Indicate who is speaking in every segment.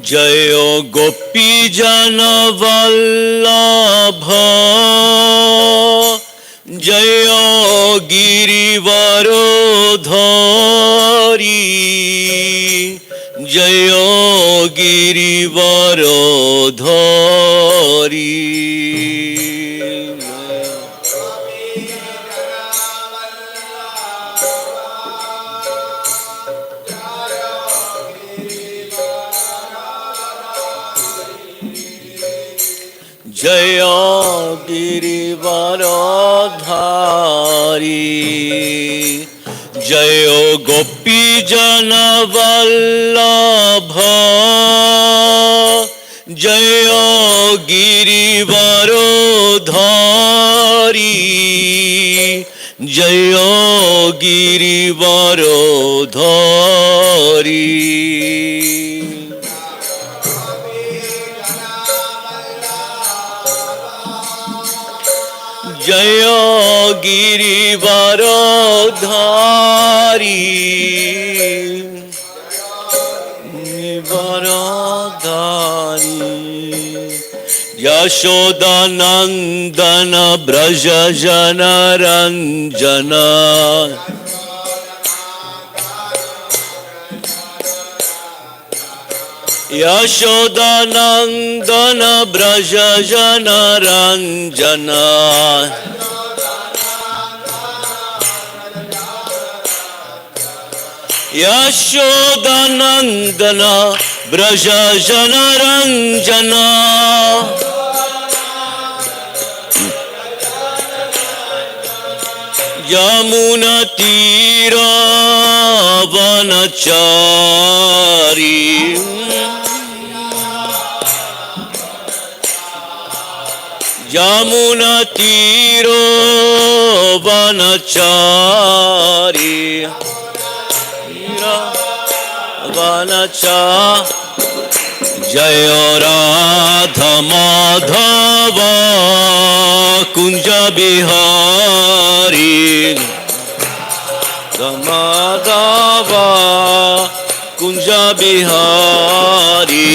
Speaker 1: Jayo Gopi Jana Vallabha Jayo Girivarodhari Jayo Girivarodhari Jaya Girivarodhari Jaya Gopi Jana Vallabha Jaya Girivarodhari Jaya Girivarodhari Jaya Girivarodhari Yashoda Nandana Braja Jana Ranjana Yashoda Nandana Braja Jana Ranjana Yashoda Nandana Braja Jana Ranjana Yamuna Tira Vanachari Yamuna Tiro Vanachari Vanachari Jaya Radha Madhava Kunja Bihari Madhava Kunja Bihari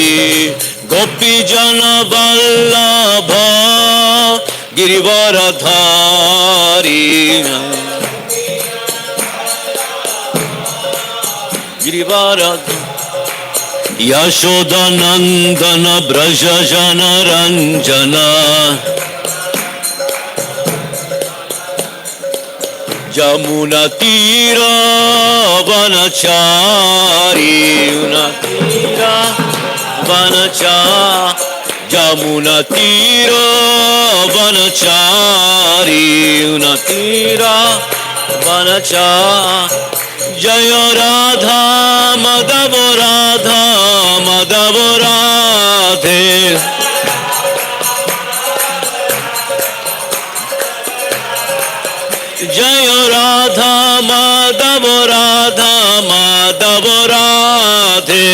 Speaker 1: Gopi Jana Vallabha Girivaradhari Girivaradhari Yashoda Nandana Braja Jana Ranjana Jamuna Tira Vanachari Tira Vanachari Jamuna Tira Vanachari Tira Vanachari Jaya Radha Madhava Radha Madhava Radhe Jaya Radha Madhava Radha Madhava Radhe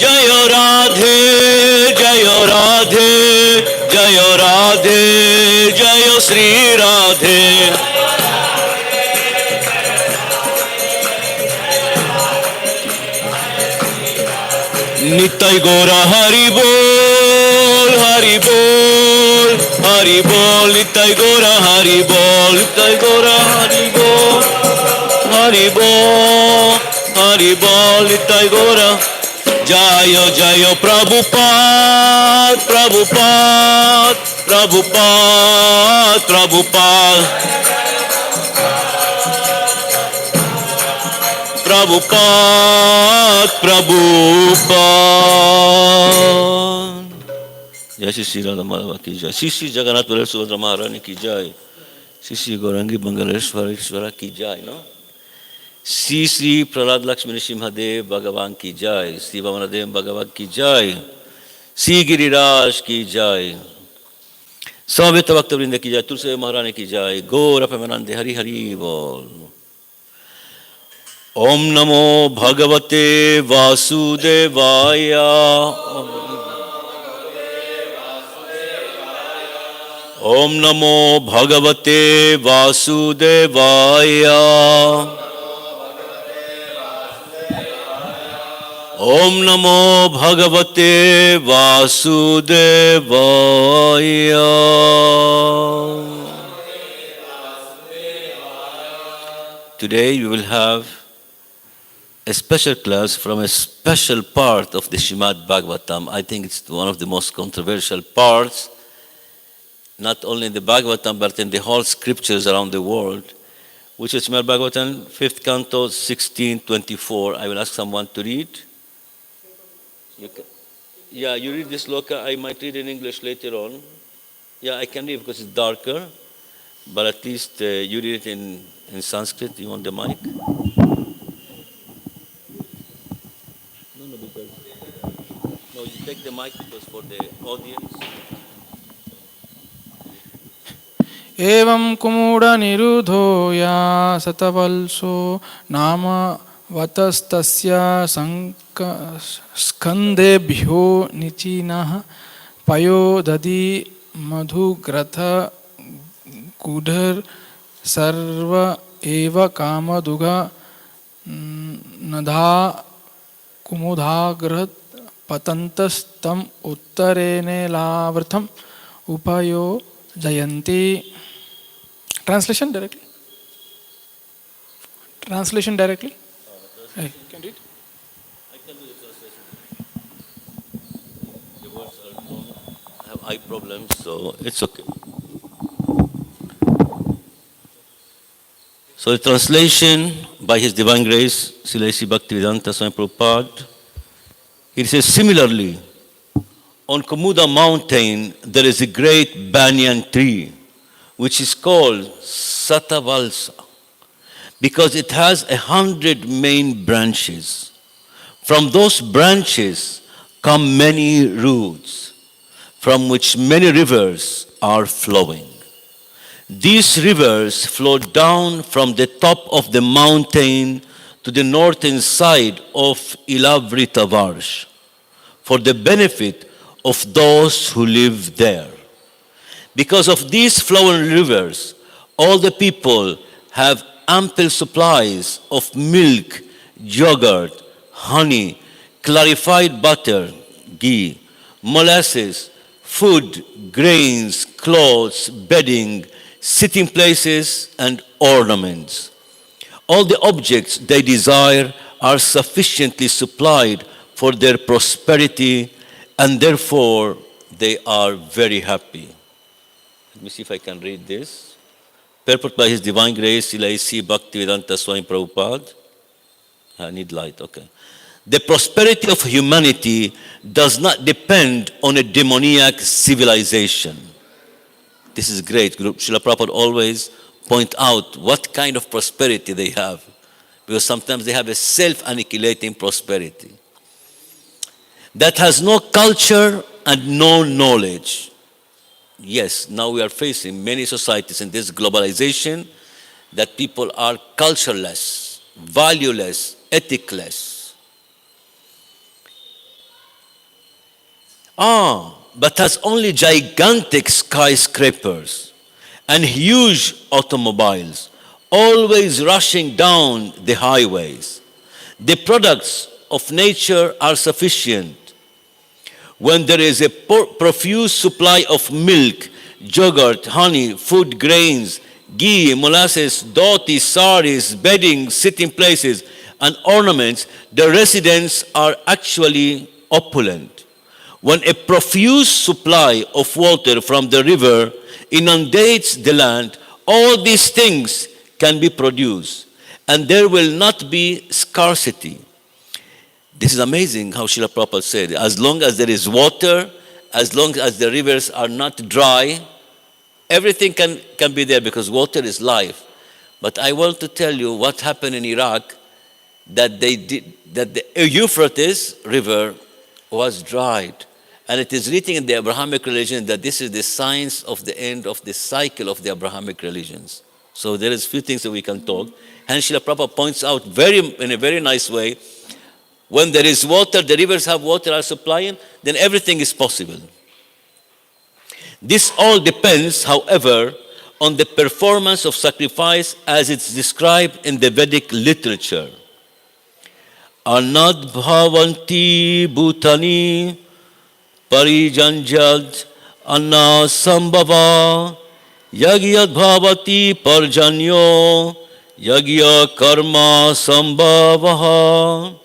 Speaker 1: Jaya Radhe Jaya Radhe Jaya Radhe Jaya Sri Radhe Nitai Gora Hari Bol Hari Bol Hari Bol Nitai Gora Hari Bol Nitai Gora Hari Bol Hari Bol Hari Bol Nitai Gora Jaya Jaya Prabhupada Prabhupada Prabhupada Prabhupada Prabhupada Prabhupada Jai Shri Radha Madhava ki Jai Shri Shri Jagannath Baladev Subhadra Maharani ki Jai Shri Shri Gaurangi Bangaleshwara Ishwara ki Jai no Shri Shri Prahlad Lakshmi Nrsimhadev Bhagavan ki Jai Shri Vamanadev Bhagavan ki Jai Shri Giriraj ki Jai Samveta Bhakta Vrinda ki Jai Tulsi Maharani ki Jai Gaura Premanande Hari Hari Bol Om Namo Bhagavate Vasudevaya Om Namo Bhagavate Vasudevaya. Om Namo Bhagavate Vasudevaya. Today we will have a special class from a special part of the Srimad Bhagvatam. I think it's one of the most controversial parts, not only in the Bhagavatam, but in the whole scriptures around the world, which is Srimad Bhagavatam, 5th canto, 1624. I will ask someone to read. Yeah, you read this loka. I might read in English later on. Yeah, I can read because it's darker, but at least you read it in Sanskrit. You want the mic? No, you take the mic because for the audience.
Speaker 2: Evam kumura nirudho ya satavallso nama vatastasya skandebhyo nichinah payo dadi madhugratha gudhar sarva eva kamaduga nadha kumudhagrat patantas tam uttarene lavrtham upayo jayanti. Translation directly. Translation directly. Hey, can you read?
Speaker 1: I can do the translation. The words are long. I have eye problems, so it's okay. So the translation by His Divine Grace, Srila A.C. Bhaktivedanta Swami Prabhupada, it says, similarly, on Komuda mountain there is a great banyan tree, which is called Satavalsa, because it has 100 main branches. From those branches come many roots, from which many rivers are flowing. These rivers flow down from the top of the mountain to the northern side of Ilavritavarsha for the benefit of those who live there. Because of these flowing rivers, all the people have ample supplies of milk, yogurt, honey, clarified butter, ghee, molasses, food, grains, clothes, bedding, sitting places, and ornaments. All the objects they desire are sufficiently supplied for their prosperity, and therefore they are very happy. Let me see if I can read this. Purport by His Divine Grace, Srila A.C. Bhaktivedanta Swami Prabhupada. I need light, okay. The prosperity of humanity does not depend on a demoniac civilization. This is great. Srila Prabhupada always point out what kind of prosperity they have, because sometimes they have a self-annihilating prosperity that has no culture and no knowledge. Yes, now we are facing many societies in this globalization that people are cultureless, valueless, ethicless. But has only gigantic skyscrapers and huge automobiles, always rushing down the highways. The products of nature are sufficient. When there is a profuse supply of milk, yogurt, honey, food, grains, ghee, molasses, dhoti, saris, bedding, sitting places, and ornaments, the residents are actually opulent. When a profuse supply of water from the river inundates the land, all these things can be produced, and there will not be scarcity. This is amazing how Srila Prabhupada said, as long as there is water, as long as the rivers are not dry, everything can be there because water is life. But I want to tell you what happened in Iraq, that the Euphrates River was dried. And it is written in the Abrahamic religion that this is the signs of the end of the cycle of the Abrahamic religions. So there is few things that we can talk. And Srila Prabhupada points out in a very nice way, when there is water, the rivers have water are supplying, then everything is possible. This all depends, however, on the performance of sacrifice as it's described in the Vedic literature. Anad bhavanti bhutani parijanjad anna sambhava yagyad bhavati parjanyo yagya karma sambhavaha.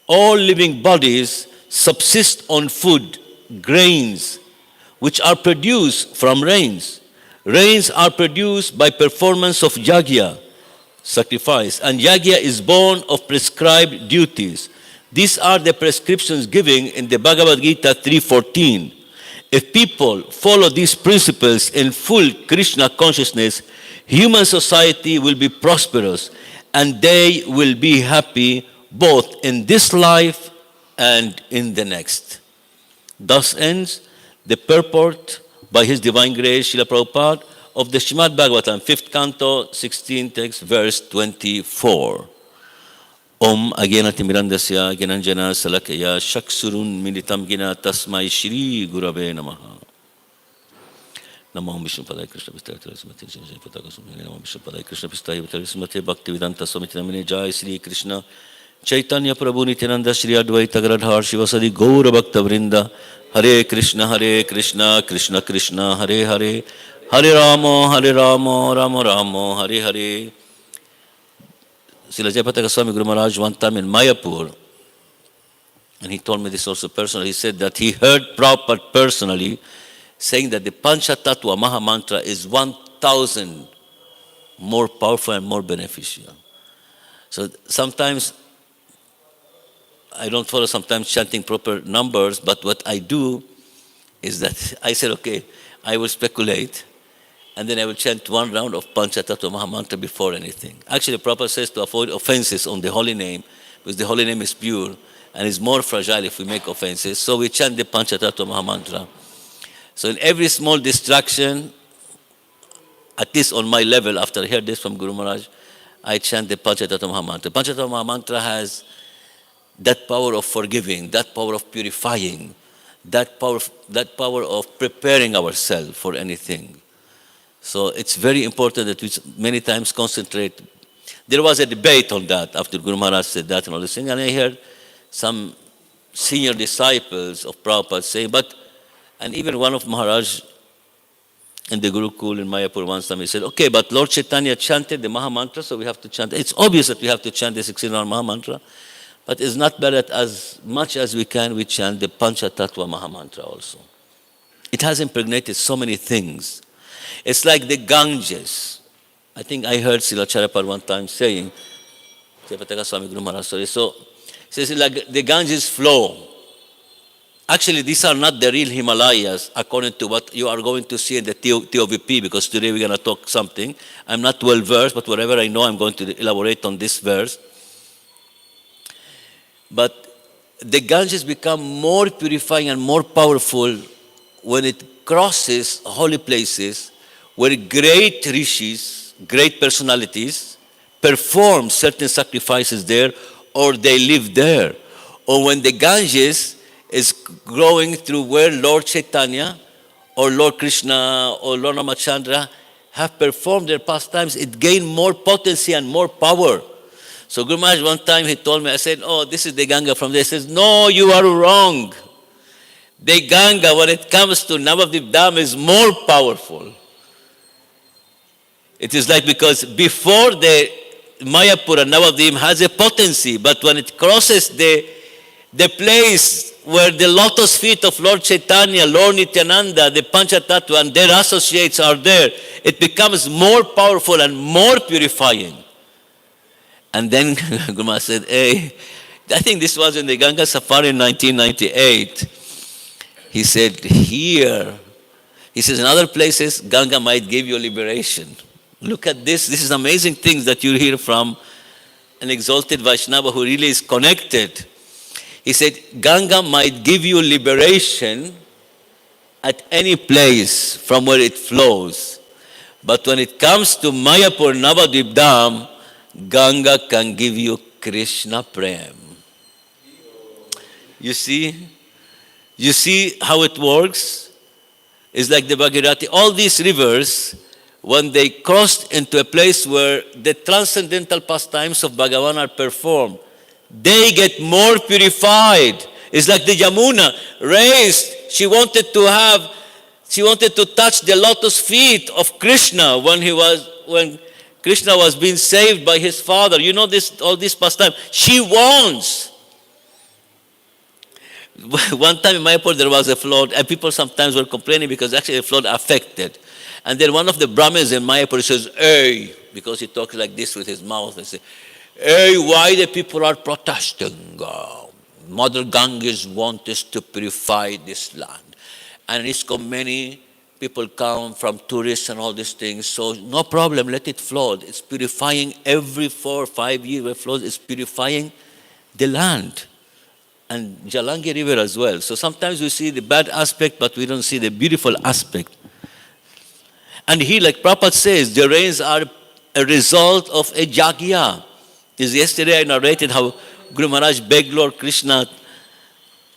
Speaker 1: All living bodies subsist on food, grains, which are produced from rains. Rains are produced by performance of yagya, sacrifice, and yagya is born of prescribed duties. These are the prescriptions given in the Bhagavad Gita 3:14. If people follow these principles in full Krishna consciousness, human society will be prosperous and they will be happy both in this life and in the next. Thus ends the purport by His Divine Grace, Srila Prabhupada, of the Srimad Bhagvatam, 5th canto, 16th text, verse 24. Om Agenati Mirandasya Genanjana Salakaya Shaksurun Militam Gina Tasmai Shri Gurave Namaha. Namo Vishnu Padai Krishna Pistai Tarismati Jai Pataka Sumini Namo Vishnu Padai Krishna Pistai Tarismati Bhakti Vedanta Swami Namine Jai Sri Krishna Chaitanya Prabhu Nityananda Shri Advaita Gadadhar Shivasadi Gaura Bhakta Vrinda Hare Krishna Krishna Krishna Hare Hare Hare Rama Rama Rama Hare Hare. Srila Jayapataka Swami Guru Maharaj one time in Mayapur, and he told me this also personally, he said that he heard Prabhupada personally saying that the Panchatattva Maha Mantra is 1,000 more powerful and more beneficial. So sometimes I don't follow sometimes chanting proper numbers, but what I do is that I said, okay, I will speculate, and then I will chant one round of Panchatattva Maha Mantra before anything. Actually, Prabhupada says to avoid offenses on the holy name, because the holy name is pure and is more fragile if we make offenses. So we chant the Panchatattva Maha Mantra. So in every small distraction, at least on my level, after I heard this from Guru Maharaj, I chant the Panchatattva Maha Mantra. Panchatattva Maha Mantra has that power of forgiving, that power of purifying, that power of preparing ourselves for anything. So it's very important that we many times concentrate. There was a debate on that after Guru Maharaj said that and all this thing, and I heard some senior disciples of Prabhupada saying, and even one of Maharaj in the Gurukul in Mayapur once time, he said, okay, but Lord Chaitanya chanted the Maha Mantra, so we have to chant. It's obvious that we have to chant the 16-hour Maha Mantra, but it's not bad that as much as we can, we chant the Panchatattva Maha Mantra also. It has impregnated so many things. It's like the Ganges. I think I heard Srila Charapar one time saying, so he says like the Ganges flow. Actually, these are not the real Himalayas according to what you are going to see in the TOVP, because today we're going to talk something. I'm not well versed, but whatever I know, I'm going to elaborate on this verse. But the Ganges become more purifying and more powerful when it crosses holy places where great rishis, great personalities, perform certain sacrifices there, or they live there. Or when the Ganges is growing through where Lord Chaitanya or Lord Krishna or Lord Ramachandra have performed their pastimes, it gained more potency and more power. So Guru Maharaj one time he told me, I said, oh, this is the Ganga from there. He says, no, you are wrong. The Ganga, when it comes to Navadvip Dham, is more powerful. It is like, because before the Mayapur and Navadvip has a potency, but when it crosses the place where the lotus feet of Lord Chaitanya, Lord Nityananda, the Panchatattva and their associates are there, it becomes more powerful and more purifying. And then Guru Maharaj said, hey, I think this was in the Ganga Safari in 1998. He said, here, he says, in other places, Ganga might give you liberation. Look at this. This is amazing things that you hear from an exalted Vaishnava who really is connected. He said, Ganga might give you liberation at any place from where it flows. But when it comes to Mayapur Navadvip Dham, Ganga can give you Krishna Prem. You see how it works? is like the Bhagirati. All these rivers, when they crossed into a place where the transcendental pastimes of Bhagavan are performed, they get more purified. It's like the Yamuna raised. She wanted to touch the lotus feet of Krishna when Krishna was being saved by his father. You know this, all this pastime. She wants. One time in Mayapur there was a flood, and people sometimes were complaining because actually the flood affected. And then one of the Brahmins in Mayapur says, "Hey," because he talks like this with his mouth, and says, "Hey, why the people are protesting? Mother Ganges wants us to purify this land. And it's got many people come from tourists and all these things, so no problem, let it flood. It's purifying every 4 or 5 years, it floods, it's purifying the land." And Jalangi River as well. So sometimes we see the bad aspect, but we don't see the beautiful aspect. And here, like Prabhupada says, the rains are a result of a yagya. Yesterday I narrated how Guru Maharaj begged Lord Krishna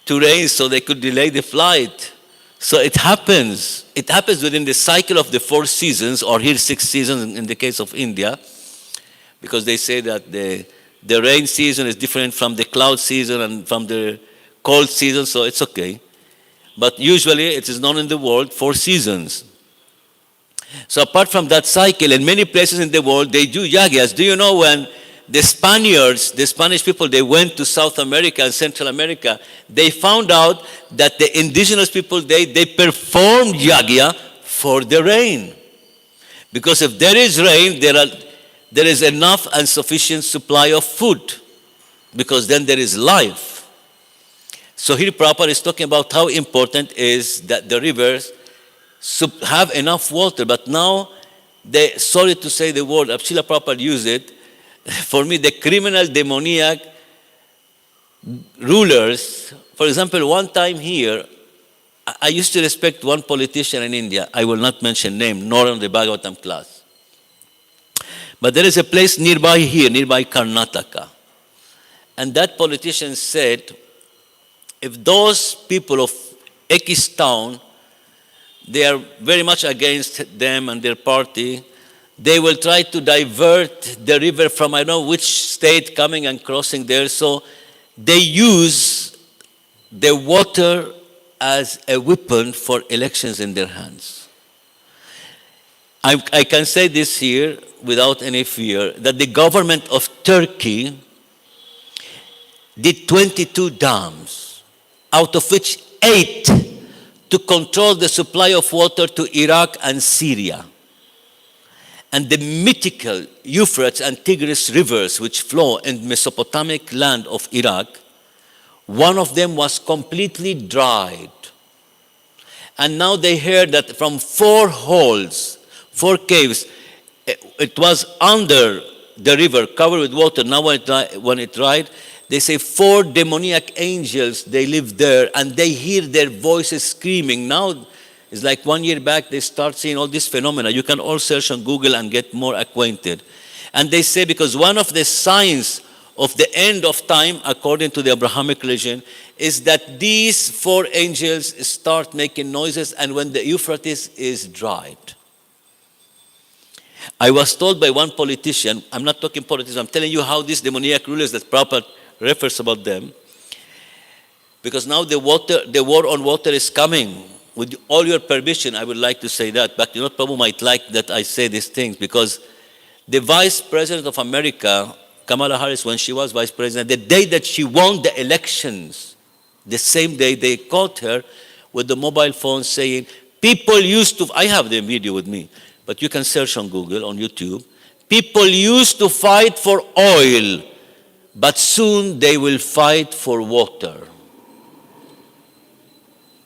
Speaker 1: to rain so they could delay the flight. So it happens. It happens within the cycle of the 4 seasons, or here 6 seasons in the case of India, because they say that the rain season is different from the cloud season and from the cold season, so it's okay. But usually it is known in the world 4 seasons. So apart from that cycle, in many places in the world, they do yagyas. Do you know when the Spaniards, the Spanish people, they went to South America and Central America, they found out that the indigenous people, they performed yagya for the rain. Because if there is rain, there is enough and sufficient supply of food, because then there is life. So here Prabhupada is talking about how important is that the rivers have enough water. But now, sorry to say the word, Srila Prabhupada used it, for me, the criminal, demoniac rulers. For example, one time here, I used to respect one politician in India. I will not mention name, nor in the Bhagavatam class. But there is a place nearby here, nearby Karnataka. And that politician said, if those people of X town, they are very much against them and their party, they will try to divert the river from I don't know which state coming and crossing there. So they use the water as a weapon for elections in their hands. I can say this here without any fear, that the government of Turkey did 22 dams, out of which 8 to control the supply of water to Iraq and Syria. And the mythical Euphrates and Tigris rivers which flow in Mesopotamic land of Iraq, one of them was completely dried. And now they heard that from 4 holes, 4 caves, it was under the river, covered with water. Now when it dried, they say 4 demoniac angels, they live there, and they hear their voices screaming. Now, it's like 1 year back, they start seeing all these phenomena. You can all search on Google and get more acquainted. And they say because one of the signs of the end of time, according to the Abrahamic religion, is that these 4 angels start making noises, and when the Euphrates is dried. I was told by one politician, I'm not talking politics, I'm telling you how these demoniac rulers that Prabhupada refers about them, because now the war on water is coming. With all your permission, I would like to say that, but you know, Prabhu might like that I say these things, because the Vice President of America, Kamala Harris, when she was Vice President, the day that she won the elections, the same day they caught her with the mobile phone saying, people used to, I have the video with me, but you can search on Google, on YouTube, people used to fight for oil, but soon they will fight for water.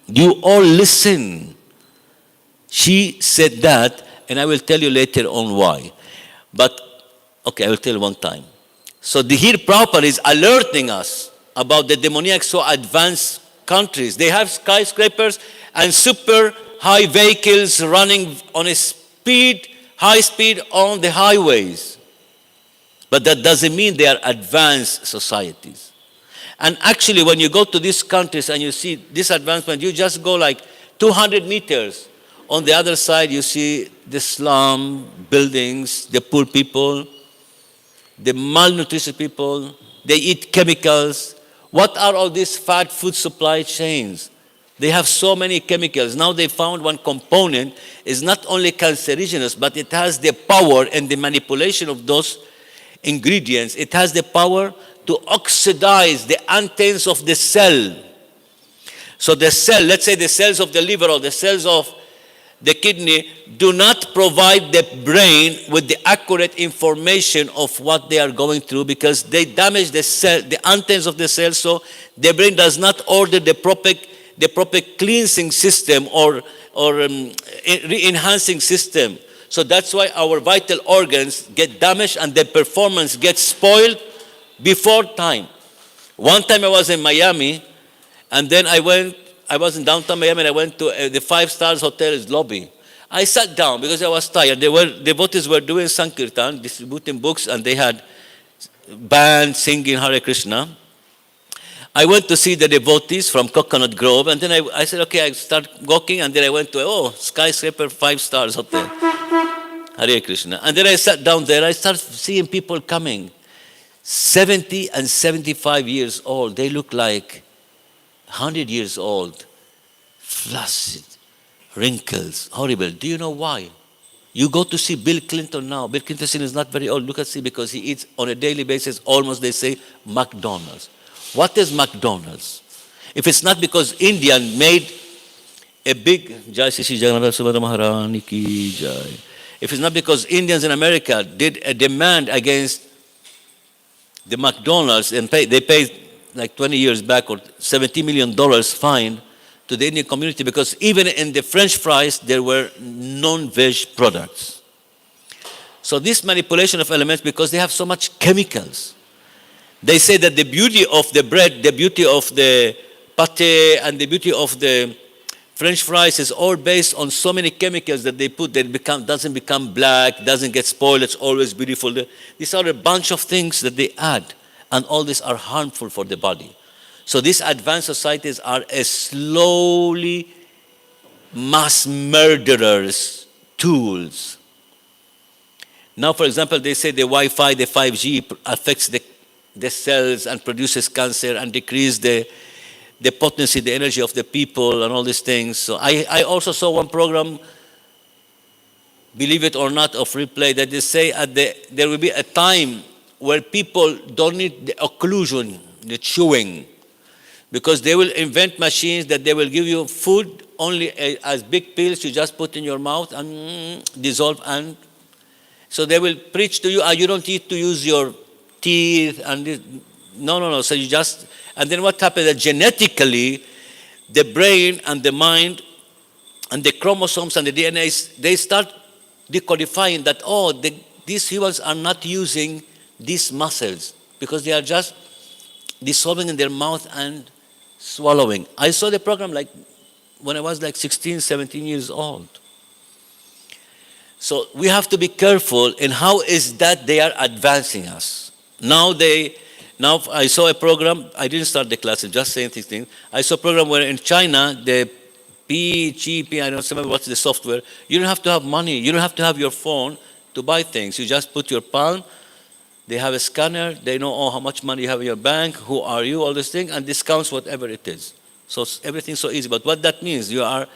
Speaker 1: You all listen. She said that, and I will tell you later on why. But, okay, I will tell you one time. So the here Prabhupada is alerting us about the demoniac so advanced countries. They have skyscrapers and super high vehicles running on a high speed on the highways. But that doesn't mean they are advanced societies. And actually, when you go to these countries and you see this advancement, you just go like 200 meters On the other side, you see the slum buildings, the poor people, the malnutrition people, they eat chemicals. What are all these fat food supply chains? They have so many chemicals. Now they found one component is not only cancerogenous, but it has the power and the manipulation of those ingredients. It has the power to oxidize the antennas of the cell. So the cell, let's say the cells of the liver or the cells of the kidney, do not provide the brain with the accurate information of what they are going through because they damage the cell, the antennas of the cell, so the brain does not order the proper cleansing system or re-enhancing system. So that's why our vital organs get damaged and their performance gets spoiled before time. One time I was in Miami, and then I was in downtown Miami, and I went to the 5-star hotel's lobby. I sat down because I was tired. Devotees were doing Sankirtan, distributing books, and they had bands singing Hare Krishna. I went to see the devotees from Coconut Grove, and then I said, okay, I start walking, and then I went to, skyscraper 5 stars hotel, Hare Krishna. And then I sat down there, I started seeing people coming, 70 and 75 years old. They look like 100 years old, flaccid, wrinkles, horrible. Do you know why? You go to see Bill Clinton now. Bill Clinton is not very old. Look at see because he eats on a daily basis almost, they say, McDonald's. What is McDonald's? If it's not because Indian made a big Jai Sri Jagannath Subhadra Maharani ki Jai. If it's not because Indians in America did a demand against the McDonald's and they paid like 20 years back or $70 million fine to the Indian community because even in the French fries there were non-veg products. So this manipulation of elements because they have so much chemicals. They say that the beauty of the bread, the beauty of the pate, and the beauty of the French fries is all based on so many chemicals that they put that doesn't become black, doesn't get spoiled, it's always beautiful. These are a bunch of things that they add, and all these are harmful for the body. So these advanced societies are a slowly mass murderers' tools. Now, for example, they say the Wi-Fi, the 5G affects the cells and produces cancer and decreases the potency, the energy of the people and all these things. So I also saw one program, believe it or not, of replay that they say there will be a time where people don't need the occlusion, the chewing, because they will invent machines that they will give you food only as big pills you just put in your mouth and dissolve, and so they will preach to you, you don't need to use your teeth and this. No. So you just, and then what happens is that genetically, the brain and the mind and the chromosomes and the DNA, they start decodifying that, these humans are not using these muscles because they are just dissolving in their mouth and swallowing. I saw the program like when I was like 16, 17 years old. So we have to be careful in how is that they are advancing us. Now I saw a program, I didn't start the class, I'm just saying these things. I saw a program where in China, the PGP, I don't remember what's the software, you don't have to have money, you don't have to have your phone to buy things. You just put your palm, they have a scanner, they know how much money you have in your bank, who are you, all these things, and discounts whatever it is. So everything's so easy. But what that means, you are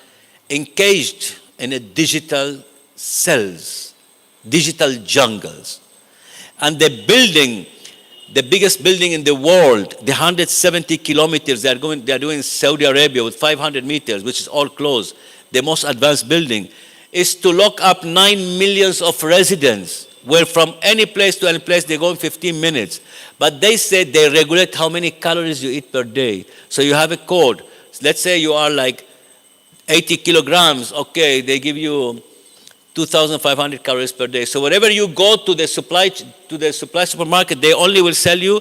Speaker 1: encaged in a digital cells, digital jungles. And the biggest building in the world, the 170 kilometers they are doing in Saudi Arabia with 500 meters, which is all closed, the most advanced building, is to lock up 9 million of residents, where from any place to any place they go in 15 minutes. But they say they regulate how many calories you eat per day. So you have a code. Let's say you are like 80 kilograms, okay, they give you 2,500 calories per day. So whenever you go to the supply supermarket, they only will sell you,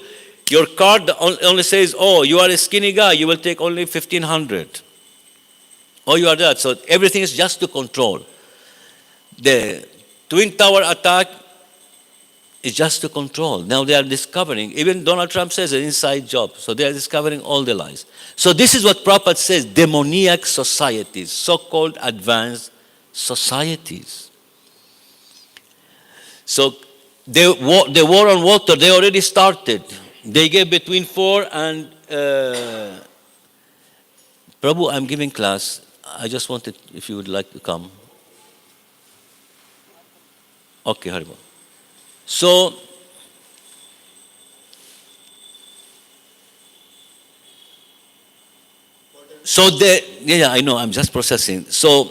Speaker 1: your card only says, you are a skinny guy, you will take only 1,500. You are that. So everything is just to control. The Twin Tower attack is just to control. Now they are discovering, even Donald Trump says an inside job. So they are discovering all the lies. So this is what Prabhupada says, demoniac societies, so-called advanced societies. So the war on water, they already started. They gave between 4 and Prabhu, I'm giving class. I just wanted if you would like to come. Okay, Haribo. Yeah, I know, I'm just processing. So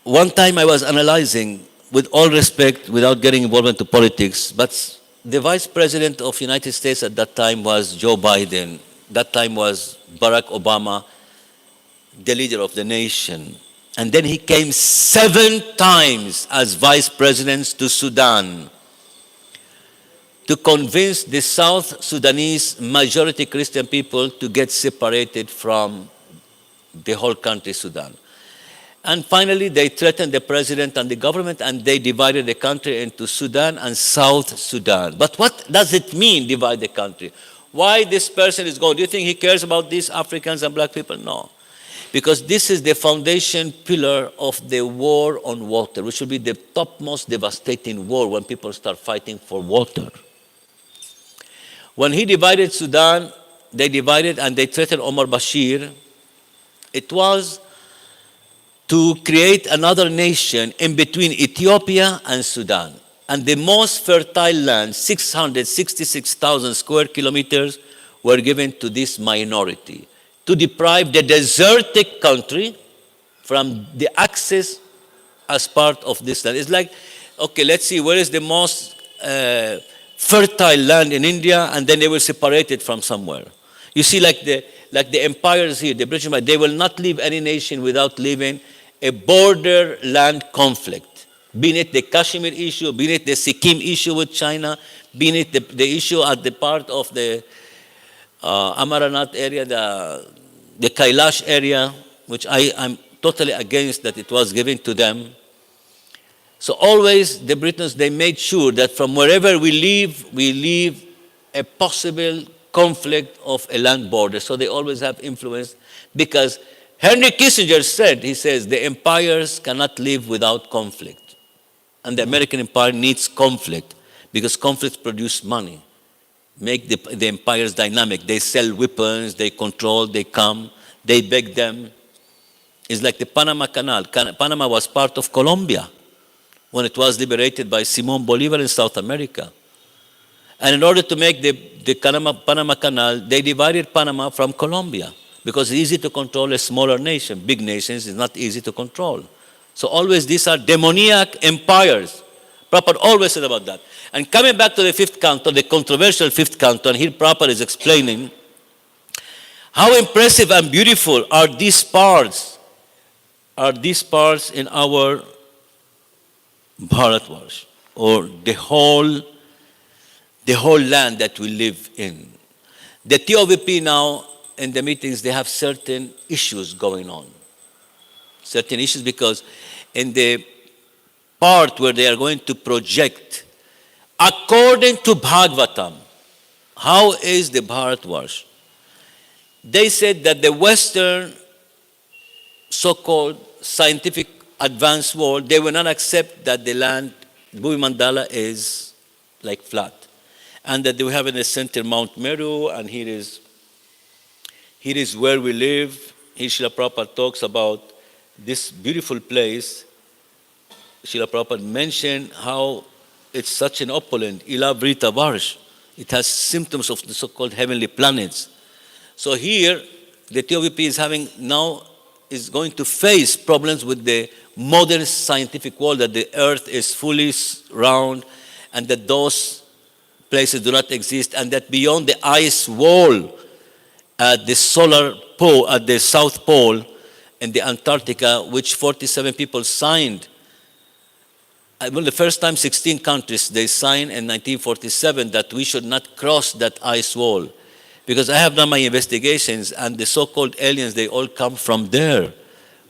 Speaker 1: one time I was analyzing, with all respect, without getting involved into politics, but the vice president of United States at that time was Joe Biden. That time was Barack Obama, the leader of the nation. And then he came 7 times as vice president to Sudan to convince the South Sudanese majority Christian people to get separated from the whole country, Sudan. And finally, they threatened the president and the government, and they divided the country into Sudan and South Sudan. But what does it mean, divide the country? Why this person is going? Do you think he cares about these Africans and black people? No. Because this is the foundation pillar of the war on water, which will be the topmost devastating war when people start fighting for water. When he divided Sudan, they divided and they threatened Omar Bashir. It was to create another nation in between Ethiopia and Sudan. And the most fertile land, 666,000 square kilometers, were given to this minority to deprive the desertic country from the access as part of this land. It's like, okay, let's see, where is the most fertile land in India, and then they will separate it from somewhere. You see, like the empires here, the British Empire, they will not leave any nation without leaving a borderland conflict, be it the Kashmir issue, be it the Sikkim issue with China, be it the issue at the part of the Amaranath area, the Kailash area, which I'm totally against that it was given to them. So always the Britons, they made sure that from wherever we leave a possible conflict of a land border. So they always have influence, because Henry Kissinger said, he says, the empires cannot live without conflict. And the American empire needs conflict, because conflicts produce money, make the empires dynamic. They sell weapons, they control, they come, they beg them. It's like the Panama Canal. Panama was part of Colombia when it was liberated by Simon Bolivar in South America. And in order to make the Panama Canal, they divided Panama from Colombia, because it's easy to control a smaller nation. Big nations is not easy to control. So always these are demoniac empires. Prabhupada always said about that. And coming back to the 5th canto, the controversial 5th canto, and here Prabhupada is explaining how impressive and beautiful are these parts in our Bharatvarsh, or the whole land that we live in. The TOVP now, in the meetings, they have certain issues going on. Certain issues, because in the part where they are going to project, according to Bhagvatam, how is the Bharatvarsh? They said that the Western so-called scientific advanced world, they will not accept that the land, Bhuvi Mandala, is like flat. And that they will have in the center Mount Meru, and here is where we live. Here Srila Prabhupada talks about this beautiful place. Srila Prabhupada mentioned how it's such an opulent, Ilavrita Varsh. It has symptoms of the so-called heavenly planets. So here, the TOVP is going to face problems with the modern scientific world, that the earth is fully round, and that those places do not exist, and that beyond the ice wall at the solar pole, at the South Pole in the Antarctica, which 47 people signed. Well, the first time 16 countries, they signed in 1947 that we should not cross that ice wall. Because I have done my investigations, and the so-called aliens, they all come from there,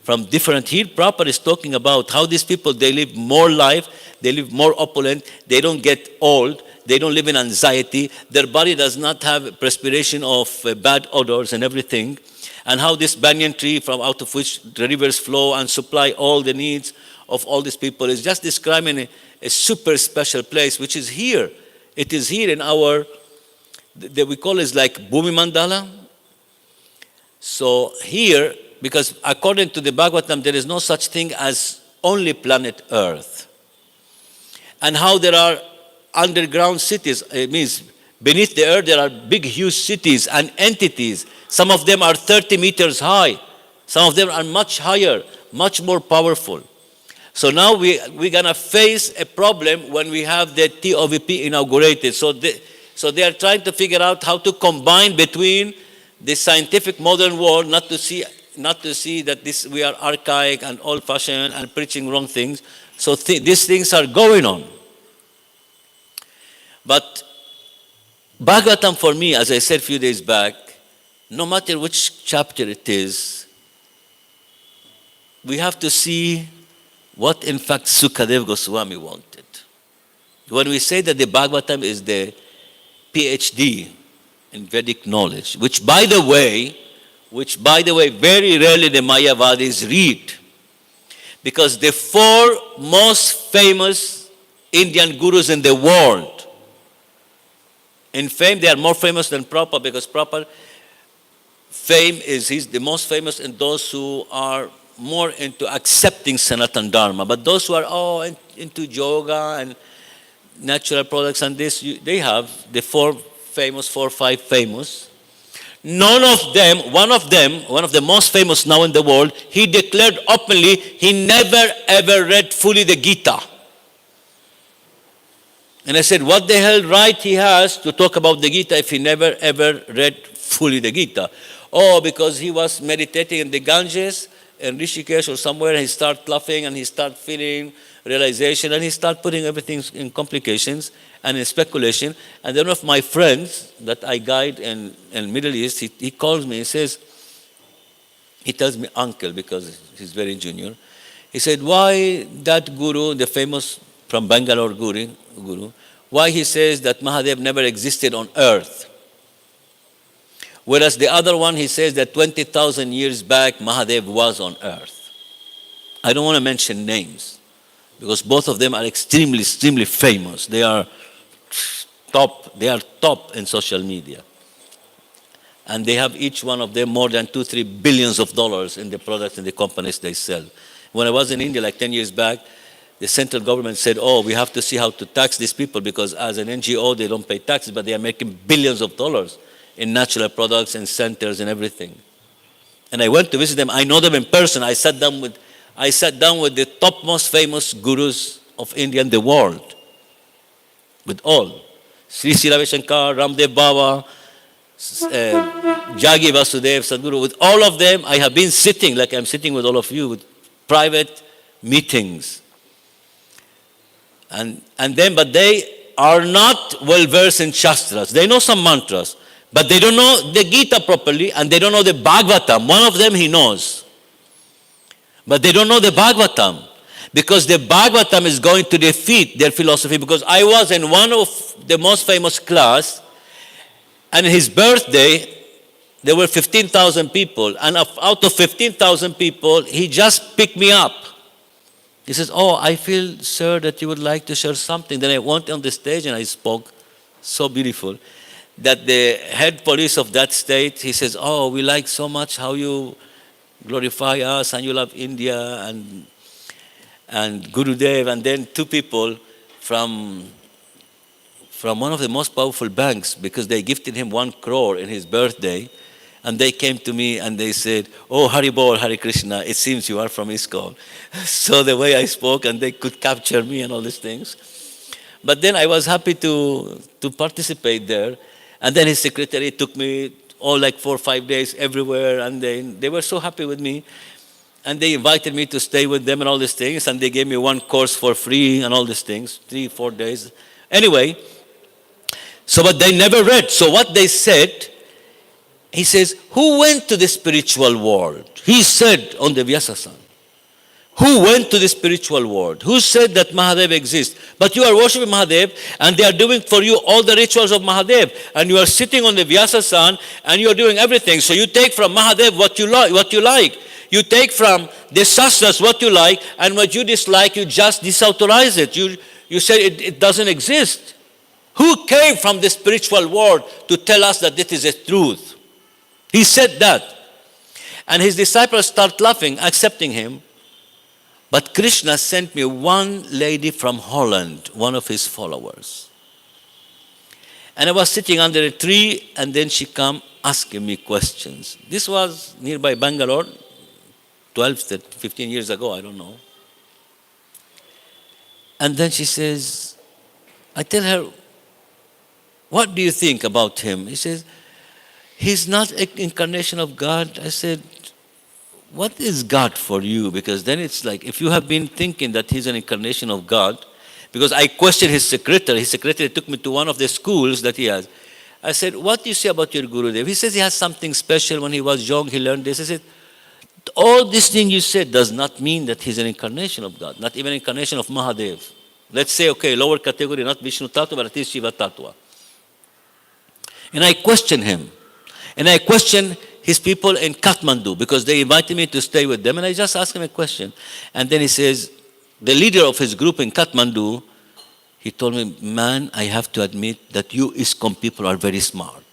Speaker 1: from different. Here, Prabhupada is talking about how these people, they live more life, they live more opulent, they don't get old, they don't live in anxiety, their body does not have perspiration of bad odors and everything, and how this banyan tree, from out of which the rivers flow and supply all the needs of all these people is just describing a super special place, which is here. It is here in our, we call it like Bhumi Mandala. So here, because according to the Bhagvatam, there is no such thing as only planet Earth. And how there are underground cities, it means beneath the earth there are big, huge cities and entities. Some of them are 30 meters high. Some of them are much higher, much more powerful. So now we're going to face a problem when we have the TOVP inaugurated. So they are trying to figure out how to combine between the scientific modern world, not to see that we are archaic and old-fashioned and preaching wrong things. So these things are going on. But Bhagavatam for me, as I said a few days back, no matter which chapter it is, we have to see what in fact Sukadeva Goswami wanted. When we say that the Bhagavatam is the PhD in Vedic knowledge, which by the way, very rarely the Mayavadis read, because the four most famous Indian gurus in the world, in fame they are more famous than Prabhupada, because Prabhupada fame is he's the most famous in those who are more into accepting Sanatan Dharma. But those who are into yoga and natural products and this, they have the four or five famous. None of them, one of the most famous now in the world, he declared openly he never ever read fully the Gita. And I said, what the hell right he has to talk about the Gita if he never ever read fully the Gita? Oh, because he was meditating in the Ganges in Rishikesh or somewhere, and he started laughing and he started feeling realization, and he started putting everything in complications and in speculation. And then one of my friends that I guide in Middle East, he calls me, he tells me uncle because he's very junior. He said, why that guru, the famous from Bangalore guru, why he says that Mahadev never existed on earth? Whereas the other one, he says that 20,000 years back, Mahadev was on earth. I don't want to mention names, because both of them are extremely, extremely famous. They are top in social media. And they have each one of them more than $2-3 billions in the products and the companies they sell. When I was in India like 10 years back, the central government said, we have to see how to tax these people, because as an NGO, they don't pay taxes, but they are making billions of dollars in natural products and centers and everything. And I went to visit them. I know them in person. I sat down with the topmost famous gurus of India and the world. With all. Sri Ravi Shankar, Ramdev Baba, Jagi Vasudev, Sadhguru. With all of them, I have been sitting, like I'm sitting with all of you, with private meetings. But they are not well versed in Shastras. They know some mantras, but they don't know the Gita properly, and they don't know the Bhagavatam. One of them he knows. But they don't know the Bhagavatam, because the Bhagavatam is going to defeat their philosophy. Because I was in one of the most famous class, and his birthday, there were 15,000 people, and out of 15,000 people, he just picked me up. He says, I feel, sir, that you would like to share something. Then I went on the stage and I spoke, so beautiful, that the head police of that state, he says, we like so much how you glorify us and you love India and Gurudev. And then two people from one of the most powerful banks, because they gifted him 1 crore in his birthday, and they came to me and they said, Hari Bol, Hare Krishna, it seems you are from ISKCON. So the way I spoke, and they could capture me and all these things. But then I was happy to participate there. And then his secretary took me like 4 or 5 days everywhere, and they were so happy with me. And they invited me to stay with them and all these things, and they gave me 1 course for free and all these things, 3-4 days. Anyway, but they never read. So what they said, he says, who went to the spiritual world? He said on the Vyasasana. Who went to the spiritual world? Who said that Mahadev exists? But you are worshiping Mahadev, and they are doing for you all the rituals of Mahadev. And you are sitting on the Vyasasana, and you are doing everything. So you take from Mahadev what you like. You take from the Shastras what you like, and what you dislike, you just disauthorize it. You say it doesn't exist. Who came from the spiritual world to tell us that this is a truth? He said that. And his disciples start laughing, accepting him. But Krishna sent me one lady from Holland, one of his followers. And I was sitting under a tree, and then she come asking me questions. This was nearby Bangalore, 12, 15 years ago, I don't know. And then she says, I tell her, what do you think about him? He says, he's not an incarnation of God. I said, what is God for you? Because then it's like, if you have been thinking that he's an incarnation of God, because I questioned his secretary took me to one of the schools that he has. I said, what do you say about your Gurudev? He says he has something special. When he was young, he learned this. I said, all this thing you said does not mean that he's an incarnation of God, not even an incarnation of Mahadev. Let's say, okay, lower category, not Vishnu Tattva, but at least Shiva Tattva. And I questioned him. And I questioned his people in Kathmandu because they invited me to stay with them. And I just asked him a question. And then he says, the leader of his group in Kathmandu, he told me, man, I have to admit that you ISKCON people are very smart.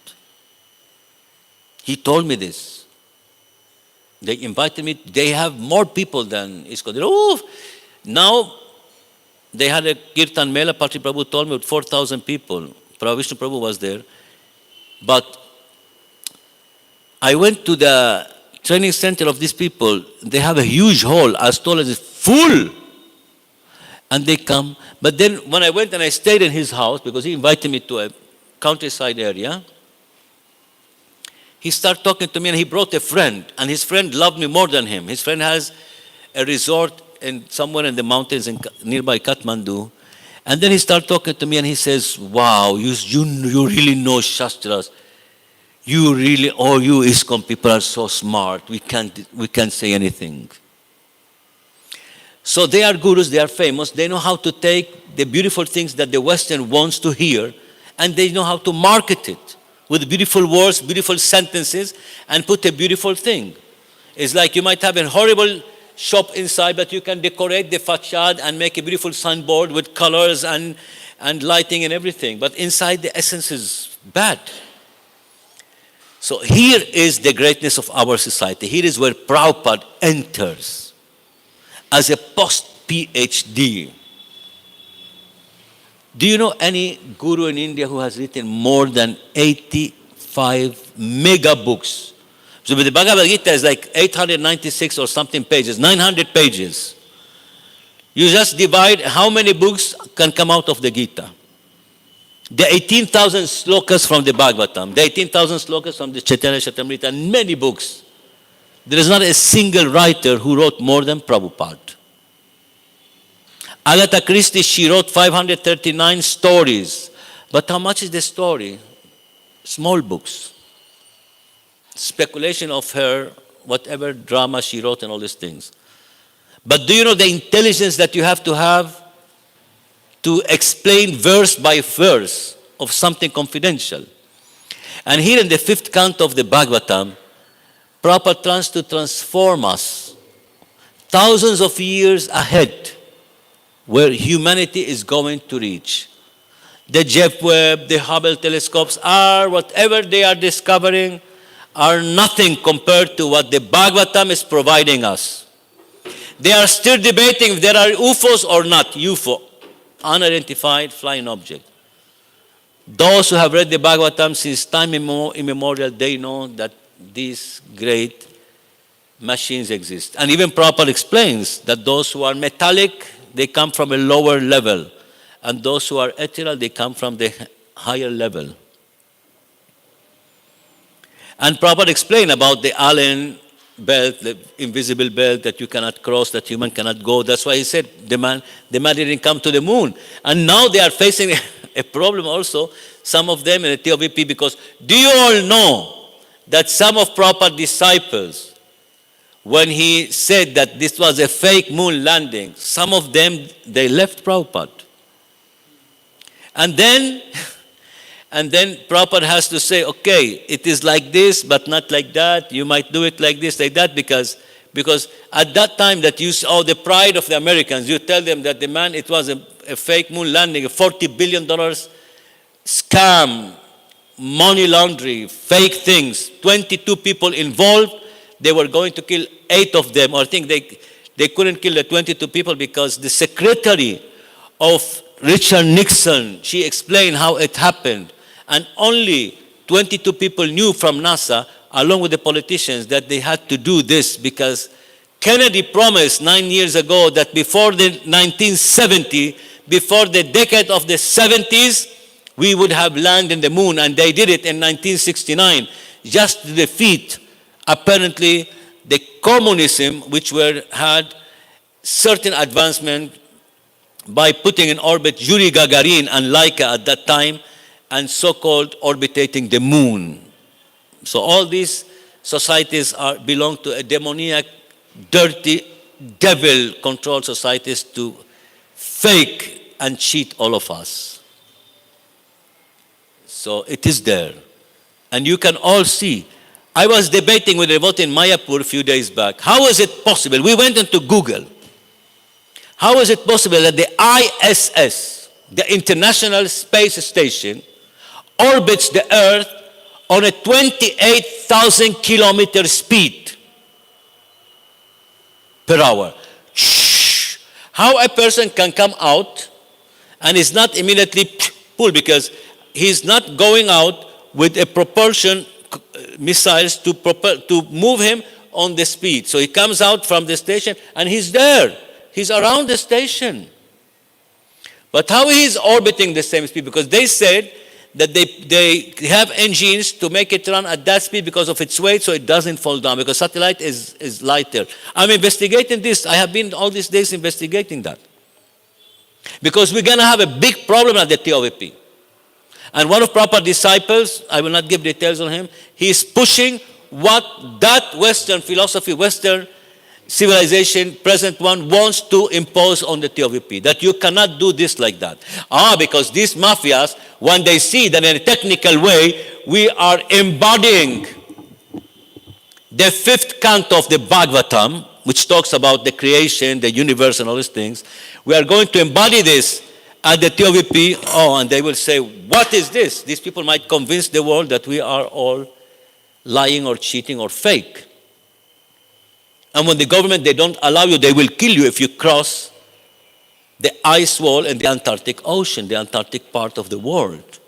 Speaker 1: He told me this. They invited me. They have more people than ISKCON. Oh, now they had a Kirtan Mela. Patri Prabhu told me with 4,000 people. Prabhu Vishnu Prabhu was there. But I went to the training center of these people. They have a huge hall, as tall as it's full. And they come. But then when I went and I stayed in his house, because he invited me to a countryside area, he started talking to me and he brought a friend. And his friend loved me more than him. His friend has a resort somewhere in the mountains nearby Kathmandu. And then he started talking to me and he says, wow, you really know Shastras. You really, all you ISKCON people are so smart. We can't say anything. So they are gurus, they are famous. They know how to take the beautiful things that the Western wants to hear, and they know how to market it with beautiful words, beautiful sentences, and put a beautiful thing. It's like you might have a horrible shop inside, but you can decorate the facade and make a beautiful signboard with colors and lighting and everything. But inside the essence is bad. So here is the greatness of our society. Here is where Prabhupada enters as a post-PhD. Do you know any guru in India who has written more than 85 mega books? So the Bhagavad Gita is like 896 or something pages, 900 pages. You just divide how many books can come out of the Gita. The 18,000 slokas from the Bhagvatam, the 18,000 slokas from the Chaitanya Charitamrita, and many books. There is not a single writer who wrote more than Prabhupada. Agatha Christie, she wrote 539 stories. But how much is the story? Small books. Speculation of her, whatever drama she wrote and all these things. But do you know the intelligence that you have to explain verse by verse of something confidential? And here in the 5th canto of the Bhagavatam, Prabhupada tries to transform us thousands of years ahead where humanity is going to reach. The James Webb, the Hubble telescopes are, whatever they are discovering, are nothing compared to what the Bhagavatam is providing us. They are still debating if there are UFOs or not. UFO, unidentified flying object. Those who have read the Bhagavatam since time immemorial, they know that these great machines exist. And even Prabhupada explains that those who are metallic, they come from a lower level. And those who are ethereal, they come from the higher level. And Prabhupada explained about the alien belt, the invisible belt that you cannot cross, that human cannot go. That's why he said the man didn't come to the moon. And now they are facing a problem also, some of them in the TOVP, because do you all know that some of Prabhupada's disciples, when he said that this was a fake moon landing, some of them, they left Prabhupada. And then Prabhupada has to say, okay, it is like this, but not like that. You might do it like this, like that, because Because at that time that you saw the pride of the Americans, you tell them that the man, it was a fake moon landing, a $40 billion scam, money laundering, fake things, 22 people involved. They were going to kill 8 of them, or I think they couldn't kill the 22 people because the secretary of Richard Nixon, she explained how it happened. And only 22 people knew from NASA, along with the politicians, that they had to do this because Kennedy promised 9 years ago that before the 1970, before the decade of the 70s, we would have landed in the moon, and they did it in 1969, just to defeat, apparently, the communism, which had certain advancement by putting in orbit Yuri Gagarin and Laika at that time, and so-called orbitating the moon. So all these societies belong to a demoniac, dirty, devil-controlled societies to fake and cheat all of us. So it is there. And you can all see. I was debating with a vote in Mayapur a few days back. How is it possible? We went into Google. How is it possible that the ISS, the International Space Station, orbits the Earth on a 28,000 kilometer speed per hour? How a person can come out and is not immediately pulled, because he's not going out with a propulsion missiles to move him on the speed. So he comes out from the station and he's there. He's around the station. But how he's orbiting the same speed? Because they said that they have engines to make it run at that speed because of its weight, so it doesn't fall down, because satellite is lighter. I'm investigating this. I have been all these days investigating that. Because we're going to have a big problem at the TOVP. And one of Prabhupada's disciples, I will not give details on him, he is pushing what that Western philosophy, Western civilization, present one, wants to impose on the TOVP. That you cannot do this like that. Because these mafias, when they see that in a technical way, we are embodying the 5th canto of the Bhagvatam, which talks about the creation, the universe, and all these things. We are going to embody this at the TOVP, and they will say, what is this? These people might convince the world that we are all lying or cheating or fake. And when the government, they don't allow you, they will kill you if you cross the ice wall in the Antarctic Ocean, the Antarctic part of the world.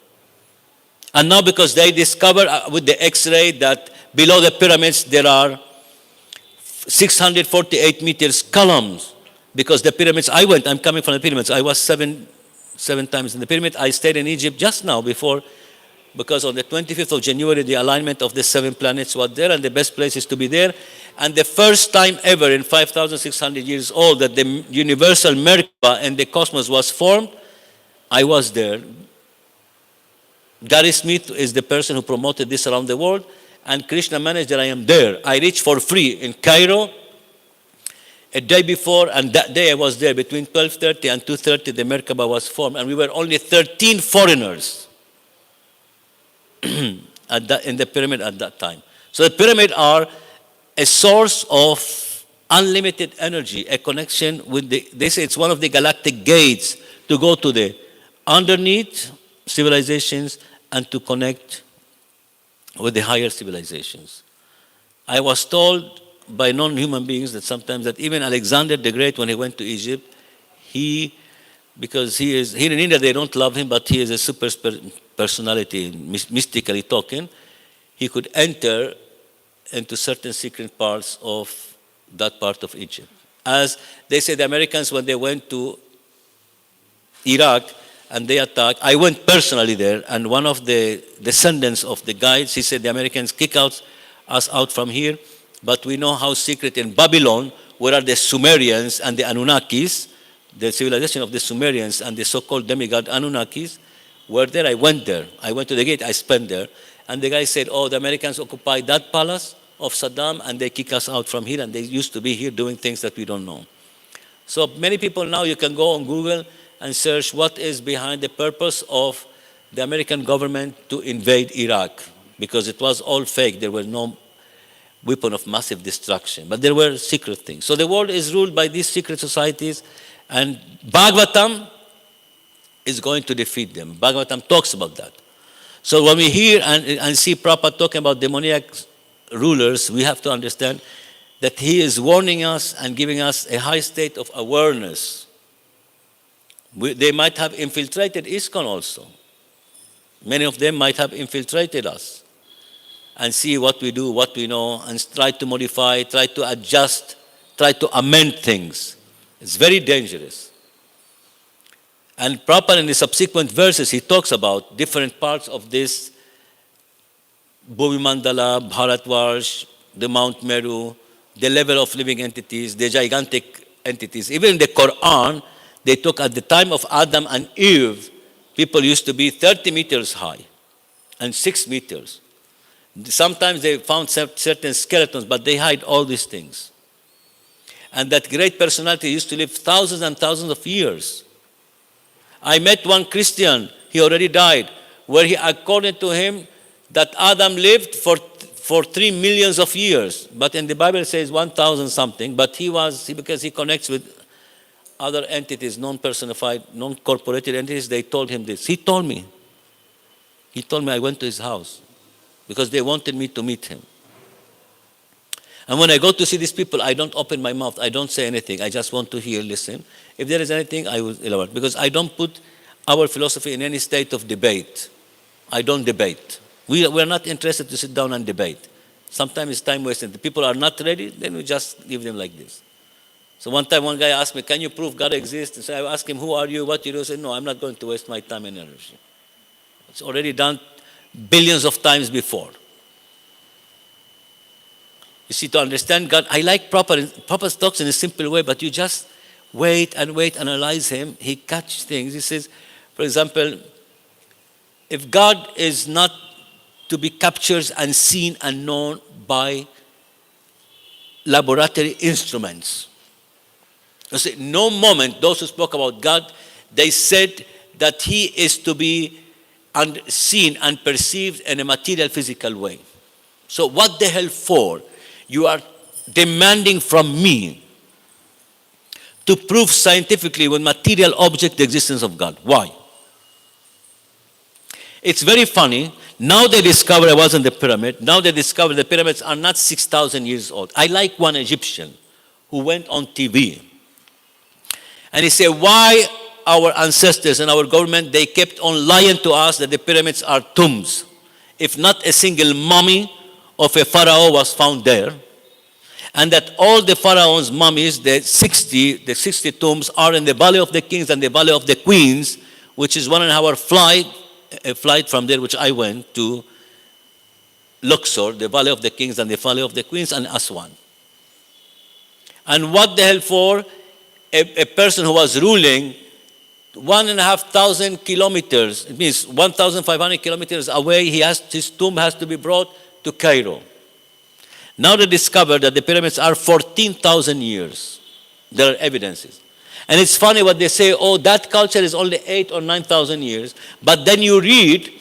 Speaker 1: And now because they discover with the X-ray that below the pyramids there are 648 meters columns, because the pyramids, I'm coming from the pyramids, I was seven times in the pyramid. I stayed in Egypt just now before, because on the 25th of January, the alignment of the 7 planets was there, and the best place is to be there. And the first time ever in 5,600 years old that the universal Merkaba and the cosmos was formed, I was there. Gary Smith is the person who promoted this around the world, and Krsna managed that I am there. I reached for free in Cairo a day before, and that day I was there between 12:30 and 2:30. The Merkaba was formed, and we were only 13 foreigners in the pyramid at that time. So the pyramid are a source of unlimited energy, a connection with they say it's one of the galactic gates to go to the underneath civilizations and to connect with the higher civilizations. I was told by non-human beings that sometimes that even Alexander the Great, when he went to Egypt, because he is, here in India they don't love him, but he is a super personality, mystically talking, he could enter into certain secret parts of that part of Egypt. As they say, the Americans, when they went to Iraq and they attacked, I went personally there, and one of the descendants of the guides, he said, the Americans kick us out from here, but we know how secret in Babylon, where are the Sumerians and the Anunnakis, the civilization of the Sumerians and the so-called demigod Anunnakis, were there. I went there. I went to the gate, I spent there. And the guy said, the Americans occupied that palace of Saddam, and they kick us out from here, and they used to be here doing things that we don't know. So many people now, you can go on Google and search what is behind the purpose of the American government to invade Iraq, because it was all fake. There were no weapon of massive destruction. But there were secret things. So the world is ruled by these secret societies, and Bhagvatam is going to defeat them. Bhagavatam talks about that. So when we hear and see Prabhupada talking about demoniac rulers, we have to understand that he is warning us and giving us a high state of awareness. They might have infiltrated ISKCON also. Many of them might have infiltrated us and see what we do, what we know, and try to modify, try to adjust, try to amend things. It's very dangerous. And Prabhupada in the subsequent verses, he talks about different parts of this Bhumi Mandala, Bharatvarsh, the Mount Meru, the level of living entities, the gigantic entities. Even in the Quran, they talk at the time of Adam and Eve, people used to be 30 meters high and 6 meters. Sometimes they found certain skeletons, but they hide all these things. And that great personality used to live thousands and thousands of years. I met one Christian, he already died, where he, according to him, that Adam lived for 3 millions of years. But in the Bible it says 1,000 something, but because he connects with other entities, non-personified, non-corporated entities, they told him this. He told me I went to his house because they wanted me to meet him. And when I go to see these people, I don't open my mouth. I don't say anything. I just want to hear, listen. If there is anything, I will elaborate. Because I don't put our philosophy in any state of debate. I don't debate. We are not interested to sit down and debate. Sometimes it's time wasted. The people are not ready, then we just leave them like this. So one time one guy asked me, can you prove God exists? And so I asked him, who are you? What do you do? I said, no, I'm not going to waste my time and energy. It's already done billions of times before. You see, to understand God, I like Prabhupada talks in a simple way, but you just wait and analyze him. He catches things. He says, for example, if God is not to be captured and seen and known by laboratory instruments. You see, no moment those who spoke about God, they said that he is to be seen and perceived in a material, physical way. So what the hell for? You are demanding from me to prove scientifically with material object the existence of God. Why? It's very funny. Now they discover, I was in the pyramid, now they discover the pyramids are not 6,000 years old. I like one Egyptian who went on TV. And he said, why our ancestors and our government, they kept on lying to us that the pyramids are tombs. If not a single mummy of a pharaoh was found there. And that all the pharaoh's mummies, the 60 tombs are in the Valley of the Kings and the Valley of the Queens, which is 1 hour flight, a flight from there, which I went to Luxor, the Valley of the Kings and the Valley of the Queens, and Aswan. And what the hell for? A person who was ruling 1,500 kilometers, it means 1,500 kilometers away, his tomb has to be brought to Cairo. Now they discovered that the pyramids are 14,000 years. There are evidences. And it's funny what they say, oh, that culture is only 8,000 or 9,000 years. But then you read,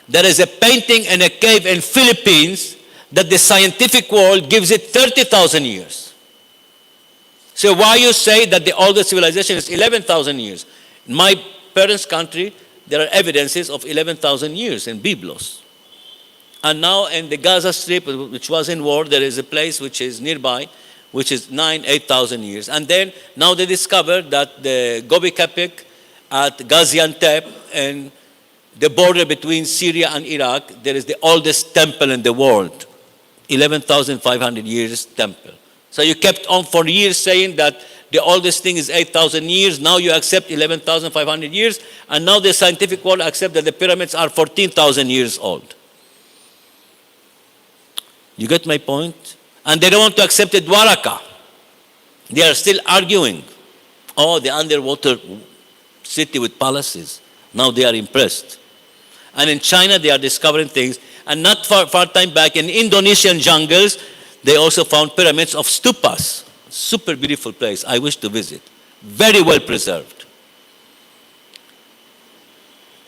Speaker 1: there is a painting in a cave in Philippines that the scientific world gives it 30,000 years. So why you say that the oldest civilization is 11,000 years? In my parents' country, there are evidences of 11,000 years in Byblos. And now in the Gaza Strip, which was in war, there is a place which is nearby, which is 8,000 years. And then now they discovered that the Gobi Kapik at Gaziantep and the border between Syria and Iraq, there is the oldest temple in the world, 11,500 years temple. So you kept on for years saying that the oldest thing is 8,000 years. Now you accept 11,500 years. And now the scientific world accepts that the pyramids are 14,000 years old. You get my point? And they don't want to accept the Dwaraka. They are still arguing. Oh, the underwater city with palaces. Now they are impressed. And in China, they are discovering things. And not far time back, in Indonesian jungles, they also found pyramids of stupas. Super beautiful place. I wish to visit. Very well preserved.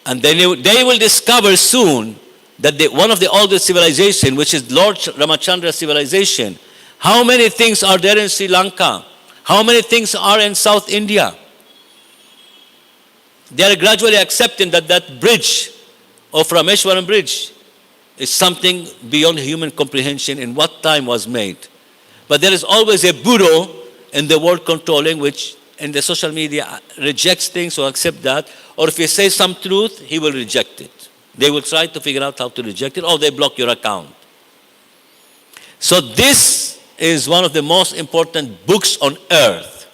Speaker 1: And then they will discover soon that one of the oldest civilization, which is Lord Ramachandra's civilization, how many things are there in Sri Lanka? How many things are in South India? They are gradually accepting that that bridge of Rameshwaram bridge is something beyond human comprehension in what time was made. But there is always a bureau in the world controlling which in the social media rejects things or accept that, or if you say some truth, he will reject it. They will try to figure out how to reject it, or they block your account. So this is one of the most important books on earth.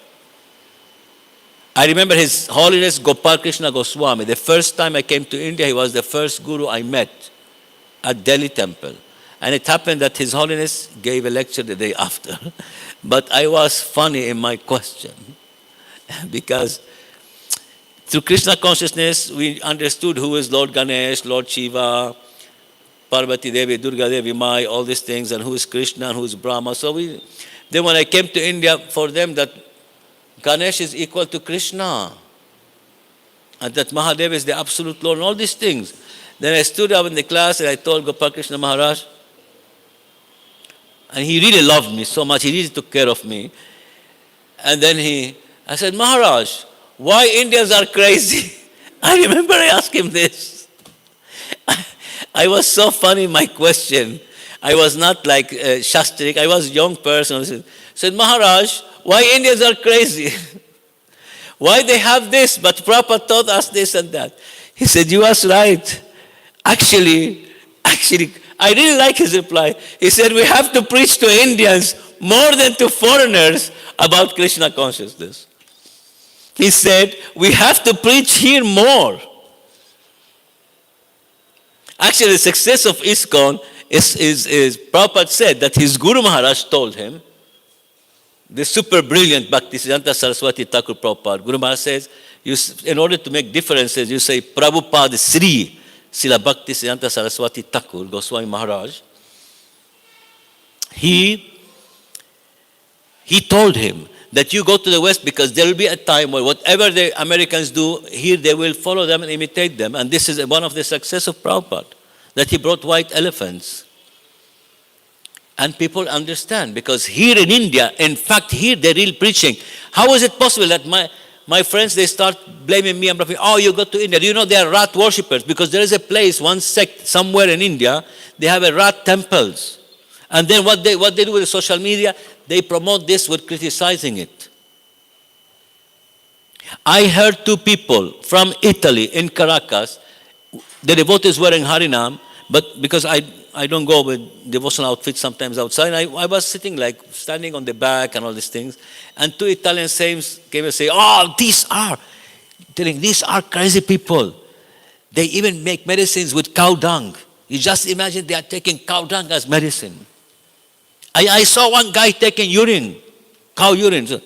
Speaker 1: I remember His Holiness Gopal Krishna Goswami. The first time I came to India, he was the first guru I met at Delhi Temple. And it happened that His Holiness gave a lecture the day after. But I was funny in my question. Because through Krishna consciousness, we understood who is Lord Ganesh, Lord Shiva, Parvati Devi, Durga Devi, Mai, all these things, and who is Krishna and who is Brahma. So then when I came to India, for them that Ganesh is equal to Krishna, and that Mahadev is the absolute Lord, and all these things. Then I stood up in the class and I told Gopal Krishna Maharaj, and he really loved me so much, he really took care of me. And then I said, Maharaj, why Indians are crazy? I remember I asked him this. I was so funny in my question. I was not like Shastrik, I was a young person. I said, Maharaj, why Indians are crazy? Why they have this, but Prabhupada taught us this and that. He said, you are right. Actually, I really like his reply. He said, we have to preach to Indians more than to foreigners about Krishna consciousness. He said, we have to preach here more. Actually, the success of ISKCON is Prabhupada said that his Guru Maharaj told him, the super brilliant Bhaktisiddhanta Saraswati Thakur Prabhupada, Guru Maharaj says, in order to make differences, you say Prabhupada Sri, Srila Bhaktisiddhanta Saraswati Thakur, Goswami Maharaj. He told him that you go to the West because there will be a time where whatever the Americans do here, they will follow them and imitate them. And this is one of the success of Prabhupada, that he brought white elephants. And people understand because here in India, in fact, here they're real preaching. How is it possible that my friends, they start blaming me and blaming, oh, you go to India. Do you know they are rat worshippers? Because there is a place, one sect somewhere in India, they have a rat temples. And then what they do with the social media, they promote this with criticizing it. I heard two people from Italy in Caracas, the devotees wearing Harinam, but because I don't go with devotional outfits sometimes outside, I was sitting like standing on the back and all these things, and two Italian saints came and say, oh, these are crazy people. They even make medicines with cow dung. You just imagine they are taking cow dung as medicine. I saw one guy taking urine, cow urine. So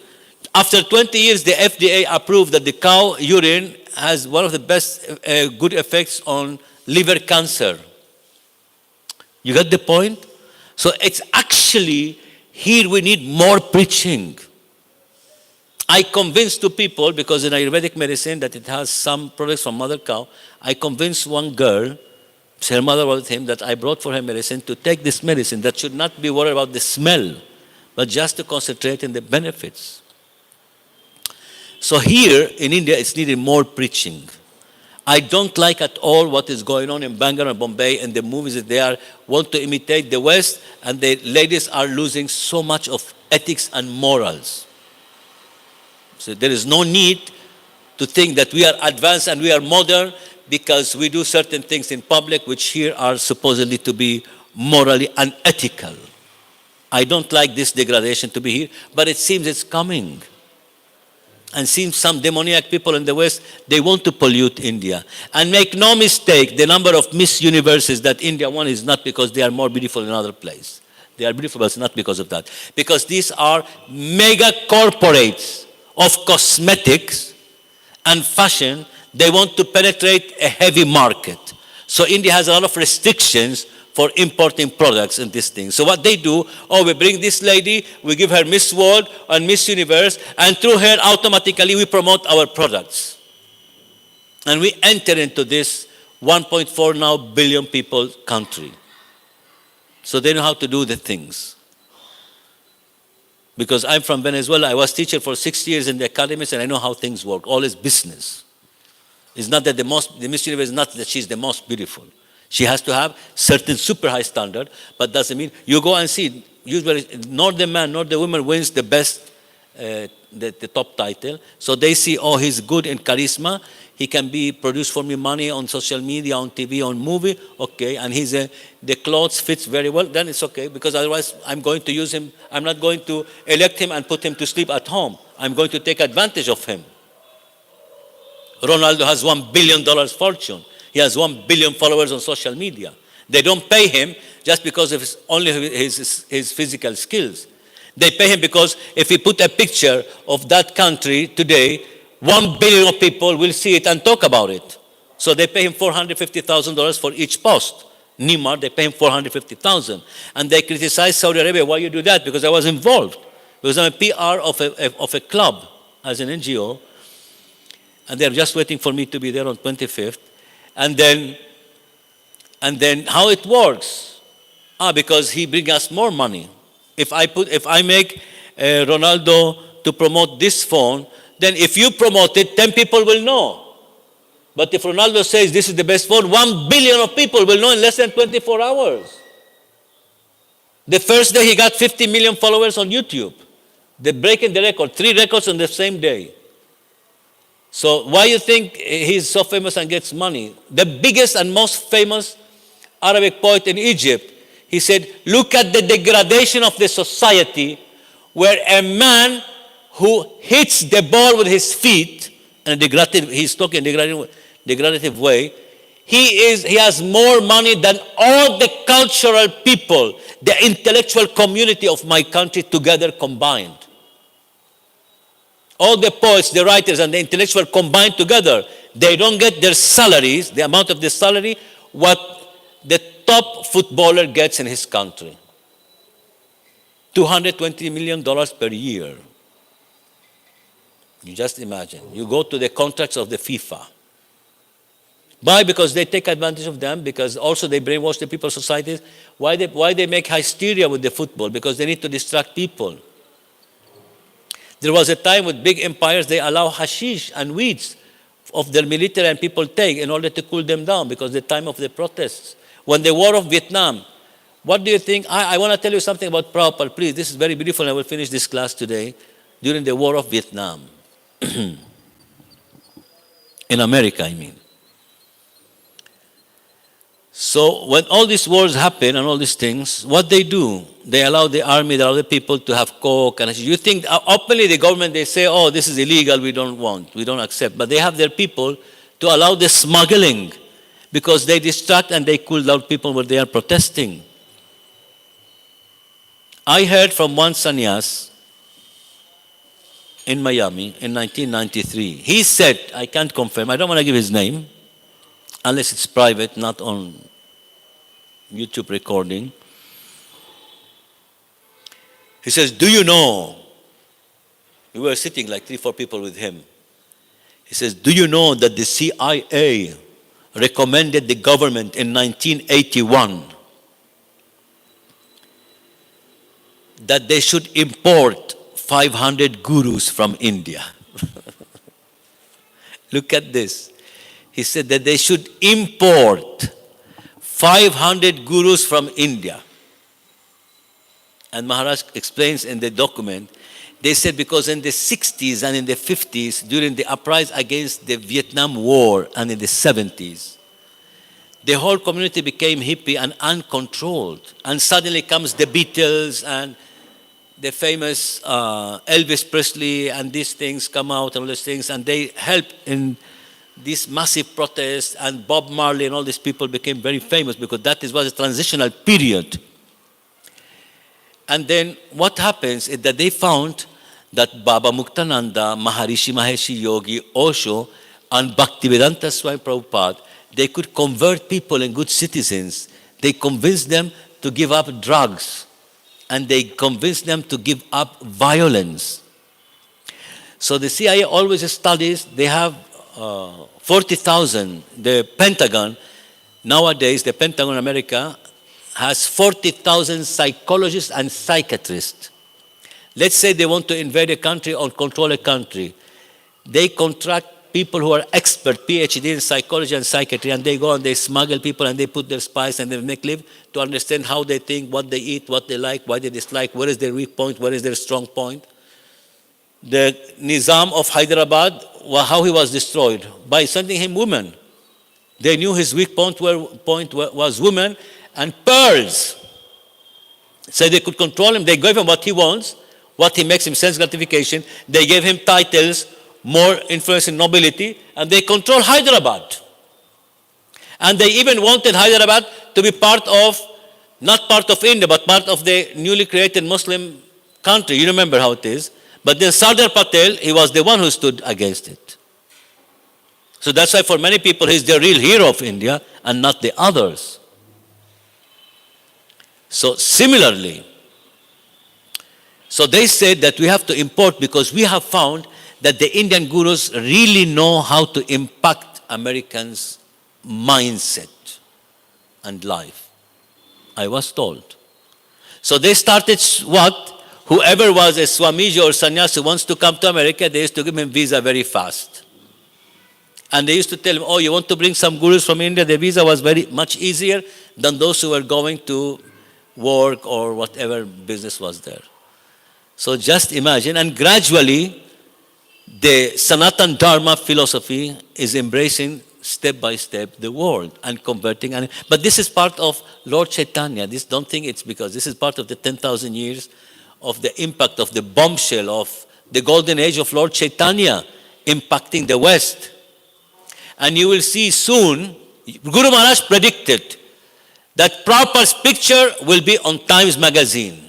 Speaker 1: after 20 years, the FDA approved that the cow urine has one of the best good effects on liver cancer. You get the point? So it's actually, here we need more preaching. I convinced two people, because in Ayurvedic medicine that it has some products from mother cow, I convinced one girl, her mother was with him, that I brought for her medicine to take this medicine that should not be worried about the smell, but just to concentrate in the benefits. So here in India, it's needed more preaching. I don't like at all what is going on in Bangalore and Bombay and the movies that they want to imitate the West, and the ladies are losing so much of ethics and morals. So there is no need to think that we are advanced and we are modern because we do certain things in public which here are supposedly to be morally unethical. I don't like this degradation to be here, but it seems it's coming. And seems some demoniac people in the West, they want to pollute India. And make no mistake, the number of Miss Universes that India won is not because they are more beautiful in another place. They are beautiful, but it's not because of that. Because these are mega corporates of cosmetics and fashion. They want to penetrate a heavy market. So India has a lot of restrictions for importing products and these things. So what they do, we bring this lady, we give her Miss World and Miss Universe, and through her automatically we promote our products. And we enter into this 1.4 now billion people country. So they know how to do the things. Because I'm from Venezuela, I was teacher for 6 years in the academies, and I know how things work. All is business. It's not that the Miss Universe is not that she's the most beautiful. She has to have certain super high standard, but doesn't mean you go and see. Usually, not the man, not the woman wins the best, the top title. So they see, oh, he's good in charisma. He can be produce for me money on social media, on TV, on movie. Okay, and the clothes fits very well. Then it's okay, because otherwise I'm going to use him. I'm not going to elect him and put him to sleep at home. I'm going to take advantage of him. Ronaldo has $1 billion fortune. He has 1 billion followers on social media. They don't pay him just because of his physical skills. They pay him because if he put a picture of that country today, 1 billion of people will see it and talk about it. So they pay him $450,000 for each post. Neymar, they pay him $450,000. And they criticize Saudi Arabia, why you do that? Because I was involved. Because I'm a PR of a club as an NGO. And they're just waiting for me to be there on 25th. And then how it works? Because he brings us more money. If I make Ronaldo to promote this phone, then if you promote it, 10 people will know. But if Ronaldo says this is the best phone, 1 billion of people will know in less than 24 hours. The first day he got 50 million followers on YouTube. They're breaking the record, 3 records on the same day. So why you think he's so famous and gets money? The biggest and most famous Arabic poet in Egypt, he said, look at the degradation of the society where a man who hits the ball with his feet, and he's talking in a degradative way, he has more money than all the cultural people, the intellectual community of my country together combined. All the poets, the writers, and the intellectual combined together, they don't get their salaries, the amount of the salary, what the top footballer gets in his country. $220 million per year. You just imagine. You go to the contracts of the FIFA. Why? Because they take advantage of them, because also they brainwash the people's societies. Why they make hysteria with the football? Because they need to distract people. There was a time with big empires, they allow hashish and weeds of their military and people take in order to cool them down, because the time of the protests. When the war of Vietnam, what do you think? I want to tell you something about Prabhupada, please. This is very beautiful, and I will finish this class today. During the war of Vietnam, in America, I mean. So when all these wars happen and all these things, what they do, they allow the army, they allow the people to have coke. And you think, openly the government, they say, oh, this is illegal, we don't accept. But they have their people to allow the smuggling, because they distract and they cool down people when they are protesting. I heard from one sannyas in Miami in 1993. He said, I can't confirm, I don't want to give his name, unless it's private, not on YouTube recording. He says, do you know, we were sitting like 3-4 people with him. He says, do you know that the CIA recommended the government in 1981 that they should import 500 gurus from India? Look at this. He said that they should import 500 gurus from India. And Maharaj explains in the document, they said because in the 60s and in the 50s, during the uprising against the Vietnam War and in the 70s, the whole community became hippie and uncontrolled. And suddenly comes the Beatles and the famous Elvis Presley, and these things come out and all these things, and they help in this massive protest, and Bob Marley and all these people became very famous because that was a transitional period. And then what happens is that they found that Baba Muktananda, Maharishi Maheshi Yogi, Osho, and Bhaktivedanta Swami Prabhupada, they could convert people and good citizens. They convinced them to give up drugs, and they convinced them to give up violence. So the CIA always studies, they have 40,000, the Pentagon, nowadays the Pentagon America has 40,000 psychologists and psychiatrists. Let's say they want to invade a country or control a country. They contract people who are expert, PhD in psychology and psychiatry, and they go and they smuggle people and they put their spies and they make live to understand how they think, what they eat, what they like, why they dislike, where is their weak point, where is their strong point. The Nizam of Hyderabad, how he was destroyed? By sending him women. They knew his weak point was women and pearls. So they could control him. They gave him what he wants, what he makes him sense gratification. They gave him titles, more influence in nobility, and they control Hyderabad. And they even wanted Hyderabad to be not part of India, but part of the newly created Muslim country. You remember how it is. But then Sardar Patel, he was the one who stood against it. So that's why for many people, he's the real hero of India and not the others. So similarly, so they said that we have to import because we have found that the Indian gurus really know how to impact Americans' mindset and life. I was told. So they started what? Whoever was a Swamiji or sannyasi who wants to come to America, they used to give him visa very fast. And they used to tell him, oh, you want to bring some gurus from India? The visa was very much easier than those who were going to work or whatever business was there. So just imagine, and gradually, the Sanatan Dharma philosophy is embracing step by step the world and converting. But this is part of Lord Chaitanya. Don't think it's because this is part of the 10,000 years of the impact of the bombshell of the golden age of Lord Chaitanya impacting the West. And you will see soon, Guru Maharaj predicted that Prabhupada's picture will be on Times Magazine.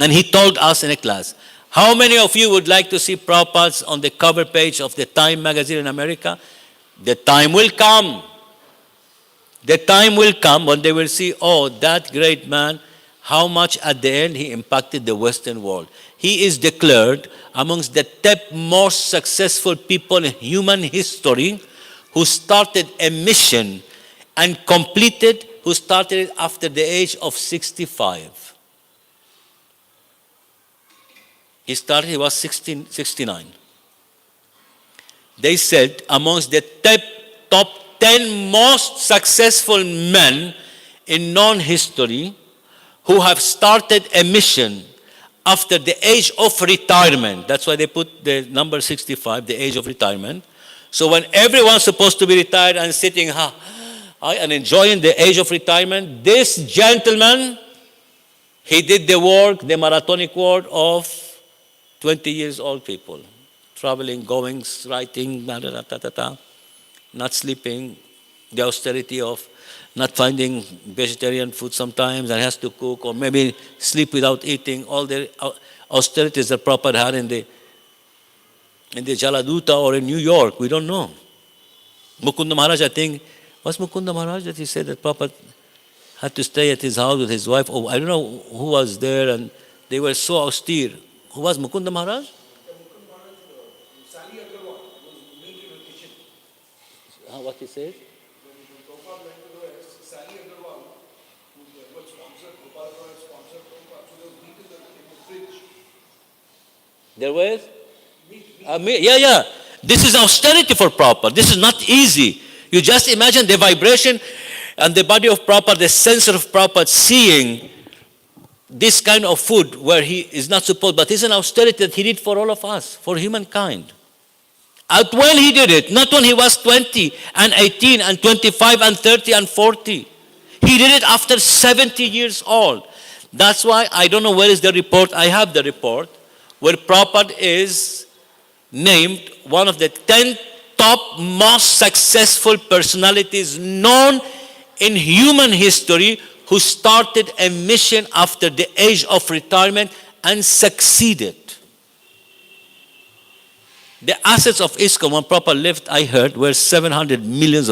Speaker 1: And he told us in a class, how many of you would like to see Prabhupada on the cover page of the Time magazine in America? The time will come. The time will come when they will see, oh, that great man, how much at the end he impacted the Western world. He is declared amongst the 10 most successful people in human history who started a mission and who started it after the age of 65. He was 69. They said amongst the top 10 most successful men in known history who have started a mission after the age of retirement. That's why they put the number 65, the age of retirement. So when everyone's supposed to be retired and sitting and enjoying the age of retirement, this gentleman, he did the work, the marathonic work of 20 years old people. Traveling, going, writing, not sleeping, the austerity of not finding vegetarian food sometimes and has to cook or maybe sleep without eating, all the austerities that Prabhupada had in the Jaladuta or in New York, we don't know. Mukunda Maharaj, I think, was Mukunda Maharaj that he said that Prabhupada had to stay at his house with his wife? Oh, I don't know who was there and they were so austere. Who was Mukunda Maharaj? What he said? There was? Yeah. This is austerity for Prabhupada. This is not easy. You just imagine the vibration and the body of Prabhupada, the sensor of Prabhupada seeing this kind of food where he is not supposed, but it's an austerity that he did for all of us, for humankind. And when he did it, not when he was 20 and 18 and 25 and 30 and 40. He did it after 70 years old. That's why I don't know where is the report. I have the report where Prabhupada is named one of the 10 top most successful personalities known in human history who started a mission after the age of retirement and succeeded. The assets of ISKCON when Prabhupada left, I heard, were $700 million.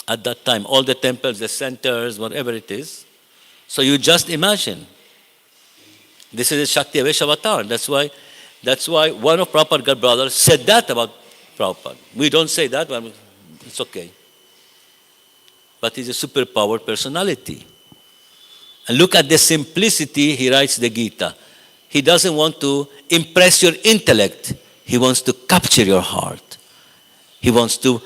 Speaker 1: At that time, all the temples, the centers, whatever it is. So you just imagine. This is a Shakti Avesh avatar. That's why That's why one of Prabhupada God brothers said that about Prabhupada. We don't say that, but it's okay. But he's a superpowered personality. And look at the simplicity he writes the Gita. He doesn't want to impress your intellect. He wants to capture your heart. He wants to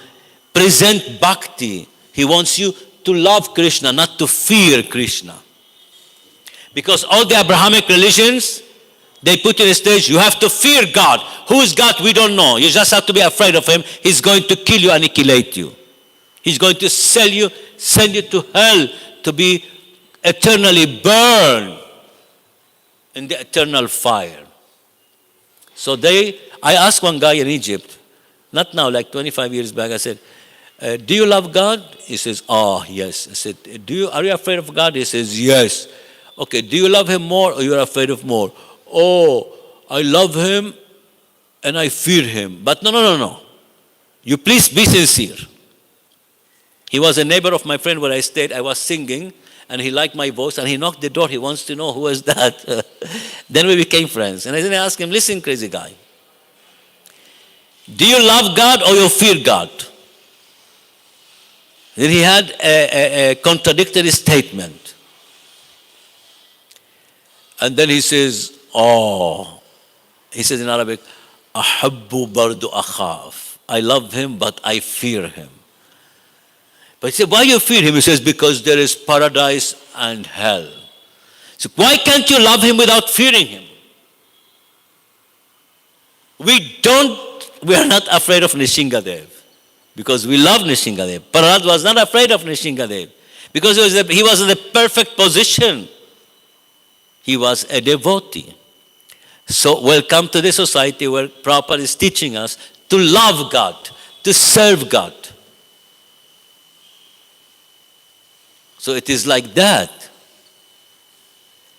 Speaker 1: present bhakti. He wants you to love Krishna, not to fear Krishna. Because all the Abrahamic religions, they put you on a stage, you have to fear God. Who is God? We don't know. You just have to be afraid of him. He's going to kill you, annihilate you. He's going to send you to hell to be eternally burned in the eternal fire. So I asked one guy in Egypt, not now, like 25 years back, I said, do you love God? He says, oh, yes. I said, are you afraid of God? He says, yes. Okay, do you love him more or you are afraid of more? Oh, I love him and I fear him. But no. You please be sincere. He was a neighbor of my friend where I stayed. I was singing and he liked my voice and he knocked the door. He wants to know who was that. Then we became friends. And then I asked him, listen, crazy guy. Do you love God or you fear God? Then he had a contradictory statement. And then he says, he says in Arabic, Ahabbu bardu akhaf. I love him, but I fear him. But he said, why you fear him? He says, because there is paradise and hell. So why can't you love him without fearing him? We are not afraid of Nishingadev because we love Nishingadev. Prahlad was not afraid of Nishingadev because he was in the perfect position. He was a devotee. So welcome to the society where Prabhupada is teaching us to love God, to serve God. So it is like that.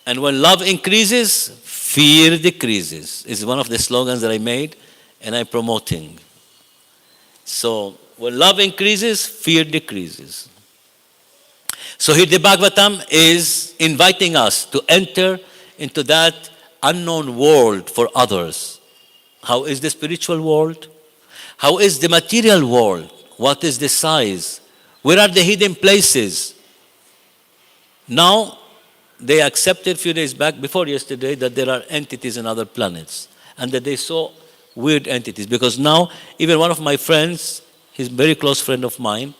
Speaker 1: And when love increases, fear decreases. It's one of the slogans that I made and I'm promoting. So when love increases, fear decreases. So here the Bhagavatam is inviting us to enter into that unknown world for others. How is the spiritual world? How is the material world? What is the size? Where are the hidden places? Now, they accepted a few days back, before yesterday, that there are entities in other planets. And that they saw weird entities. Because now, even one of my friends, he's a very close friend of mine,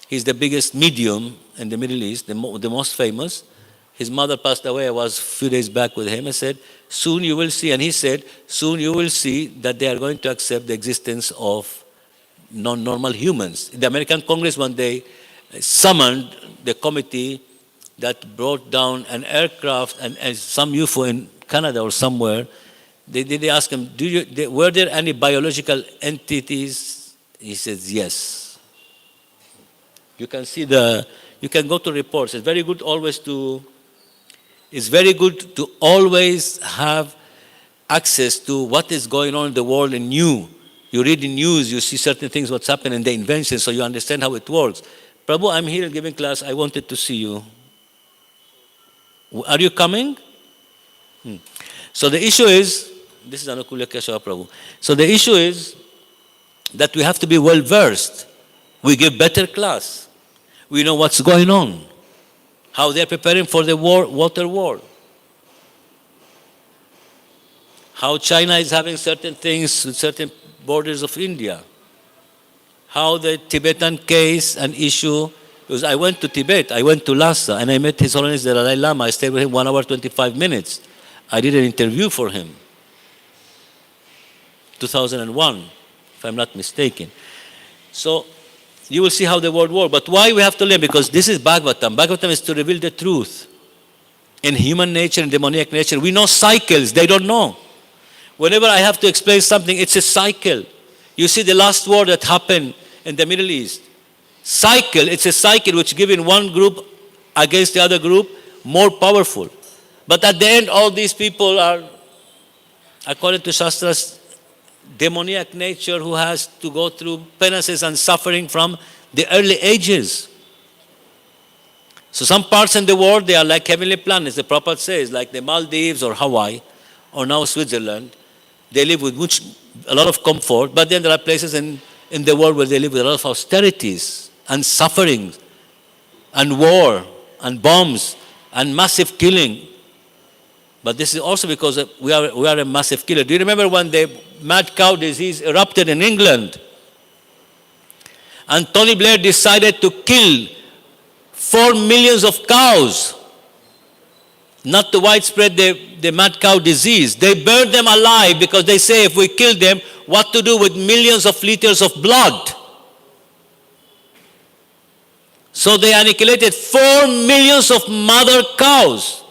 Speaker 1: he's the biggest medium in the Middle East, the most famous. His mother passed away. I was a few days back with him. I said, soon you will see, and he said, soon you will see that they are going to accept the existence of non-normal humans. The American Congress one day summoned the committee that brought down an aircraft and some UFO in Canada or somewhere. They asked him, were there any biological entities? He says, yes. You can see you can go to reports. It's very good to always have access to what is going on in the world and new. You read the news, you see certain things, what's happening, the inventions, so you understand how it works. Prabhu, I'm here giving class. I wanted to see you. Are you coming? So the issue is, this is Anukulya Keshava Prabhu. So the issue is that we have to be well versed. We give better class. We know what's going on. How they're preparing for the water war. How China is having certain things with certain borders of India. How the Tibetan case and issue, because I went to Tibet, I went to Lhasa, and I met His Holiness the Dalai Lama. I stayed with him 1 hour, 25 minutes. I did an interview for him. 2001, if I'm not mistaken. So, you will see how the world works. But why we have to learn? Because this is Bhagavatam. Bhagavatam is to reveal the truth. In human nature and demoniac nature, we know cycles. They don't know. Whenever I have to explain something, it's a cycle. You see the last war that happened in the Middle East. Cycle, it's a cycle which given one group against the other group more powerful. But at the end, all these people are, according to Shastra's, demoniac nature who has to go through penances and suffering from the early ages. So some parts in the world, they are like heavenly planets. The Prabhupada says, like the Maldives or Hawaii, or now Switzerland. they live with a lot of comfort, but then there are places in the world where they live with a lot of austerities and suffering and war and bombs and massive killing. But this is also because we are a massive killer. Do you remember when the mad cow disease erupted in England? And Tony Blair decided to kill 4 million of cows, not to widespread the mad cow disease. They burned them alive because they say if we kill them, what to do with millions of liters of blood? So they annihilated 4 million of mother cows.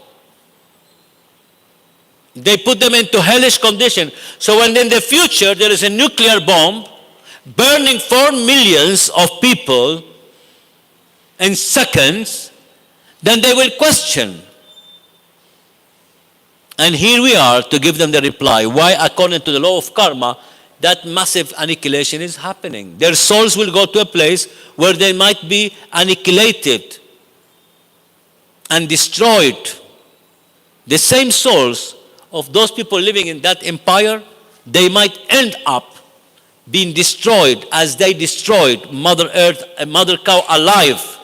Speaker 1: They put them into hellish condition. So when in the future there is a nuclear bomb burning 4 million of people in seconds, then they will question. And here we are to give them the reply. Why, according to the law of karma, that massive annihilation is happening. Their souls will go to a place where they might be annihilated and destroyed. The same souls of those people living in that empire, they might end up being destroyed as they destroyed Mother Earth and Mother Cow alive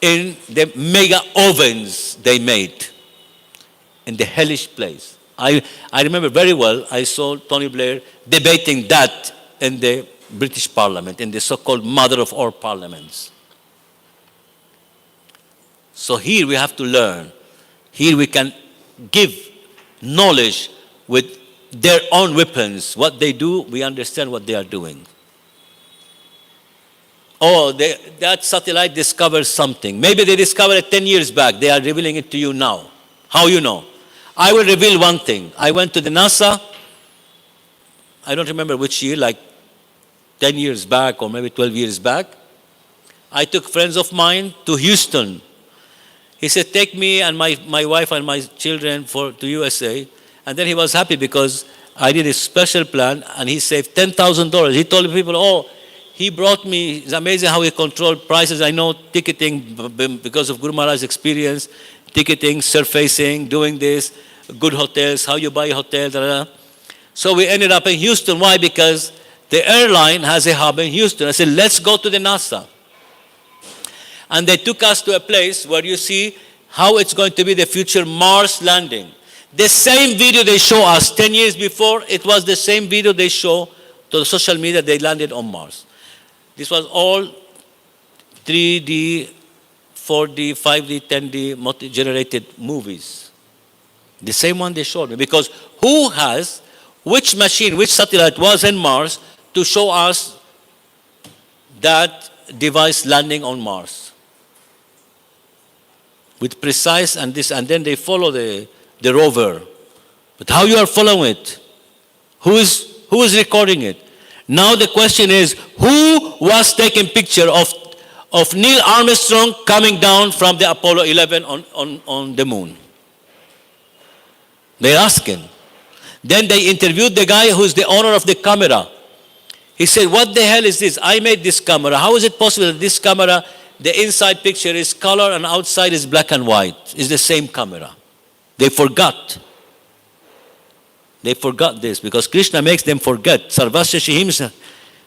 Speaker 1: in the mega ovens they made in the hellish place. I remember very well, I saw Tony Blair debating that in the British Parliament, in the so-called mother of all parliaments. So here we have to learn. Here we can give knowledge with their own weapons. What they do, we understand what they are doing. Oh, that satellite discovers something. Maybe they discovered it 10 years back. They are revealing it to you now. How you know? I will reveal one thing. I went to the NASA, I don't remember which year, like 10 years back or maybe 12 years back. I took friends of mine to Houston. He said, take me and my wife and my children to USA. And then he was happy because I did a special plan and he saved $10,000. He told people, oh, he brought me, it's amazing how he controlled prices. I know ticketing because of Guru Maharaj's experience, ticketing, surfacing, doing this, good hotels, how you buy a hotel, da, da, da. So we ended up in Houston. Why? Because the airline has a hub in Houston. I said, let's go to the NASA. And they took us to a place where you see how it's going to be the future Mars landing. The same video they show us 10 years before, it was the same video they show to the social media they landed on Mars. This was all 3D, 4D, 5D, 10D multi-generated movies. The same one they showed me. Because who has, which machine, which satellite was in Mars to show us that device landing on Mars? With precise and this, and then they follow the rover. But how you are following it? Who is recording it? Now the question is, who was taking picture of Neil Armstrong coming down from the Apollo 11 on the moon? They're asking. Then they interviewed the guy who's the owner of the camera. He said, what the hell is this? I made this camera. How is it possible that this camera, the inside picture is color and outside is black and white? It's the same camera. They forgot. They forgot this because Krishna makes them forget. Sarvasya Shihim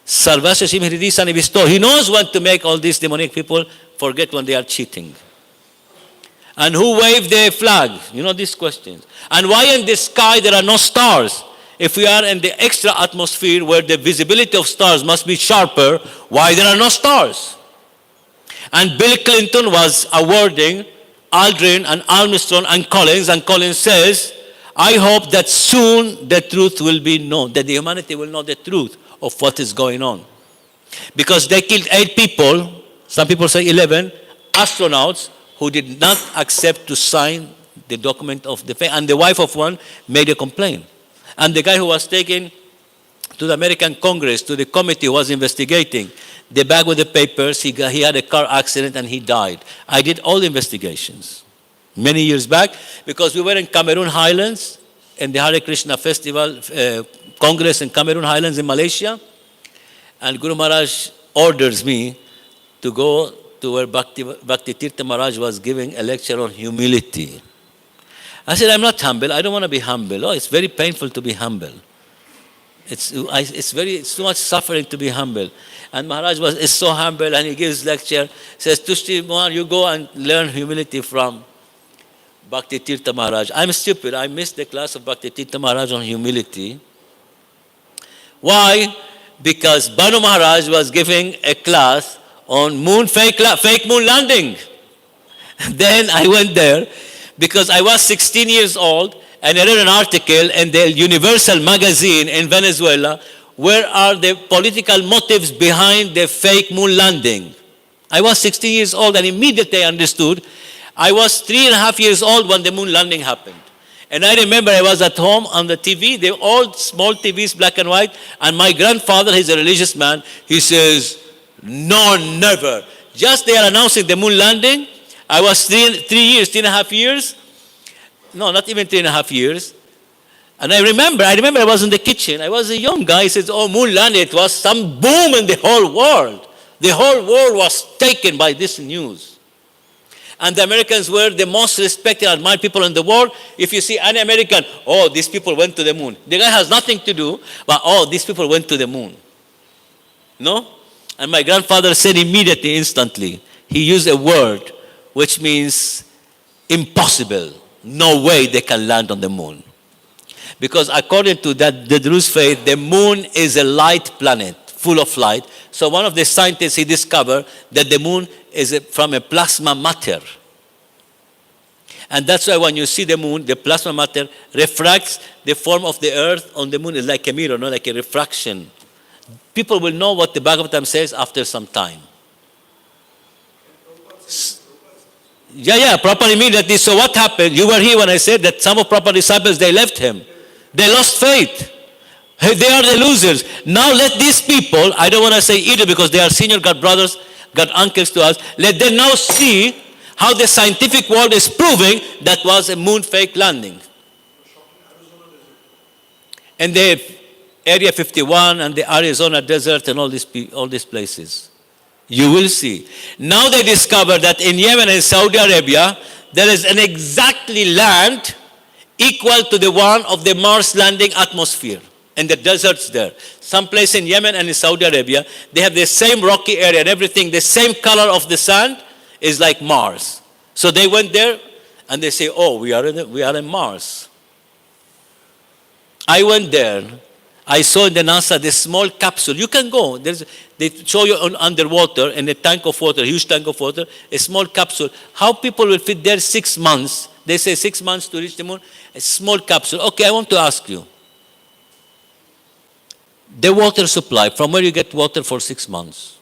Speaker 1: Hridi Sanivisto. He knows when to make all these demonic people forget when they are cheating. And who waved the flag? You know these questions. And why in the sky there are no stars? If we are in the extra atmosphere where the visibility of stars must be sharper, why there are no stars? And Bill Clinton was awarding Aldrin and Armstrong and Collins says, I hope that soon the truth will be known, that the humanity will know the truth of what is going on. Because they killed 8 people, some people say 11, astronauts who did not accept to sign the document of the faith. And the wife of one made a complaint. And the guy who was taken to the American Congress, to the committee who was investigating, the bag with the papers, he had a car accident and he died. I did all the investigations many years back because we were in Cameroon Highlands in the Hare Krishna Festival Congress in Cameroon Highlands in Malaysia. And Guru Maharaj orders me to go to where Bhakti Tirtha Maharaj was giving a lecture on humility. I said, I'm not humble. I don't want to be humble. Oh, it's very painful to be humble. It's too much suffering to be humble. And Maharaj is so humble, and he gives lecture, says, Tusti, Mohan, you go and learn humility from Bhakti Tirtha Maharaj. I'm stupid. I missed the class of Bhakti Tirtha Maharaj on humility. Why? Because Banu Maharaj was giving a class on fake moon landing. Then I went there because I was 16 years old, and I read an article in the Universal magazine in Venezuela. Where are the political motives behind the fake moon landing? I was 16 years old, and immediately I understood. I was 3.5 years old when the moon landing happened. And I remember I was at home on the TV, they all small TVs, black and white, and my grandfather, he's a religious man, he says, no, never. Just they are announcing the moon landing. I was 3.5 years. No, not even 3.5 years. And I remember I was in the kitchen. I was a young guy. He says, oh, moon landing, it was some boom in the whole world. The whole world was taken by this news. And the Americans were the most respected and admired people in the world. If you see an American, oh, these people went to the moon. The guy has nothing to do, but oh, these people went to the moon. No? And my grandfather said immediately, instantly, he used a word which means impossible. No way they can land on the moon. Because according to the Druze faith, the moon is a light planet, full of light. So one of the scientists, he discovered that the moon is from a plasma matter. And that's why when you see the moon, the plasma matter refracts the form of the earth on the moon. It's like a mirror, not like a refraction. People will know what the Bhagavatam says after some time. Yeah, Prabhupada immediately. So what happened? You were here when I said that some of Prabhupada's disciples, they left him. They lost faith. They are the losers. Now let these people, I don't want to say either because they are senior God brothers, God uncles to us, let them now see how the scientific world is proving that was a moon fake landing. And the Area 51 and the Arizona desert and all these places. You will see. Now they discover that in Yemen and Saudi Arabia, there is an exactly land equal to the one of the Mars landing atmosphere. And the deserts there. Some place in Yemen and in Saudi Arabia, they have the same rocky area and everything. The same color of the sand is like Mars. So they went there and they say, oh, we are in Mars. I went there. I saw in the NASA this small capsule. You can go. They show you underwater in a tank of water, a huge tank of water, a small capsule. How people will fit there 6 months. They say 6 months to reach the moon. A small capsule. Okay, I want to ask you. The water supply, from where you get water for 6 months?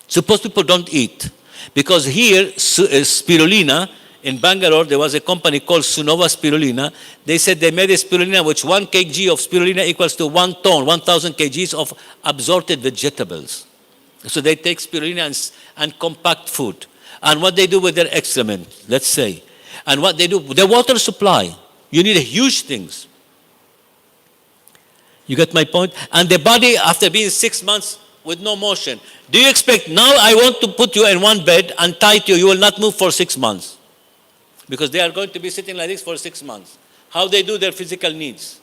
Speaker 1: Suppose people don't eat. Because here, spirulina, in Bangalore, there was a company called Sunova Spirulina. They said they made a spirulina which 1 kg of spirulina equals to 1 ton, 1,000 kgs of absorbed vegetables. So they take spirulina and compact food. And what they do with their excrement, let's say. And what they do, the water supply. You need huge things. You get my point? And the body, after being 6 months with no motion, do you expect, now I want to put you in one bed and tie you will not move for 6 months? Because they are going to be sitting like this for 6 months. How they do their physical needs.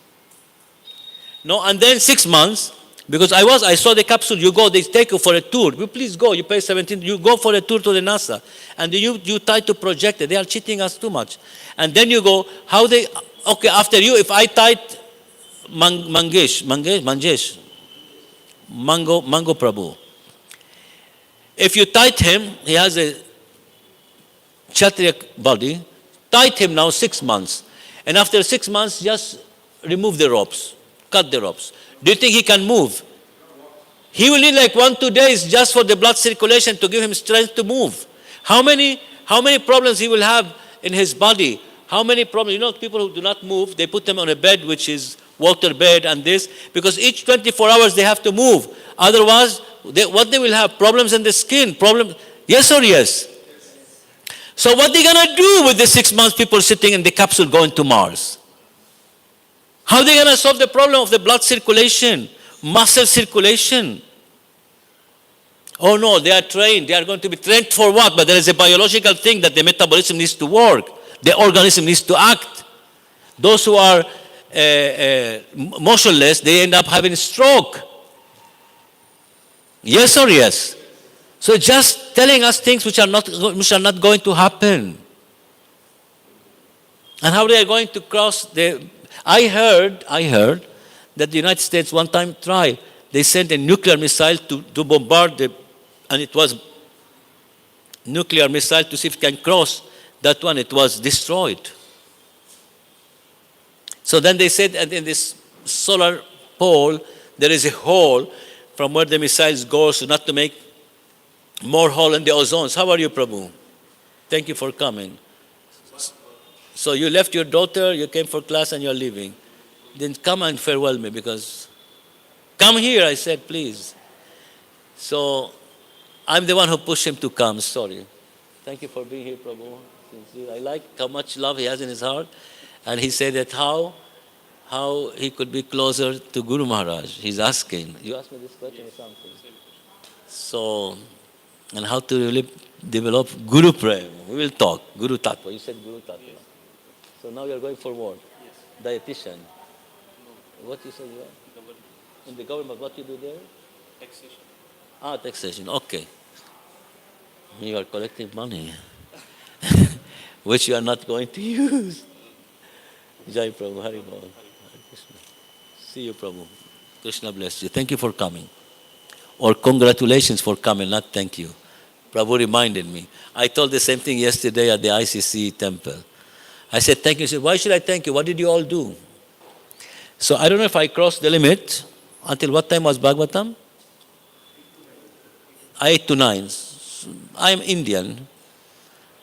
Speaker 1: No, and then 6 months, because I saw the capsule, you go, they take you for a tour. You please go, you pay 17, you go for a tour to the NASA. And you try to project it. They are cheating us too much. And then you go, okay, after you, if I tied Mango Prabhu. If you tight him, he has a Kshatriya body, tight him now 6 months. And after 6 months, just remove the ropes, cut the ropes. Do you think he can move? He will need like 1-2 days just for the blood circulation to give him strength to move. How many problems he will have in his body? How many problems? You know, people who do not move, they put them on a bed which is water bed and this, because each 24 hours they have to move. Otherwise, what they will have? Problems in the skin. Yes or yes? So what are they going to do with the 6 months people sitting in the capsule going to Mars? How are they going to solve the problem of the blood circulation, muscle circulation? Oh no, they are trained. They are going to be trained for what? But there is a biological thing that the metabolism needs to work. The organism needs to act. Those who are motionless, they end up having stroke. Yes or yes? So just telling us things which are not going to happen. And how they are going to cross the... I heard that the United States one time tried. They sent a nuclear missile to bombard and it was nuclear missile to see if it can cross that one. It was destroyed. So then they said, and in this solar pole, there is a hole from where the missiles go, so not to make more hole in the ozones. How are you, Prabhu? Thank you for coming. So you left your daughter, you came for class, and you're leaving. Then come and farewell me, because... Come here, I said, please. So I'm the one who pushed him to come, sorry. Thank you for being here, Prabhu. I like how much love he has in his heart. And he said that how he could be closer to Guru Maharaj. He's asking. You asked me this question or something. So, and how to really develop Guru Prem. We will talk. Guru Tattva. You said Guru Tattva. So now you're going for what? Yes. Dietitian. No. What you said you are? In the government, what you do there? Taxation. Taxation. Okay. You are collecting money, which you are not going to use. Jai Prabhu, Hari Bol. Krishna. See you, Prabhu. Krishna bless you. Thank you for coming. Or congratulations for coming, not thank you. Prabhu reminded me. I told the same thing yesterday at the ICC temple. I said, thank you. He said, why should I thank you? What did you all do? So I don't know if I crossed the limit. Until what time was Bhagvatam? 8 to 9. I'm Indian.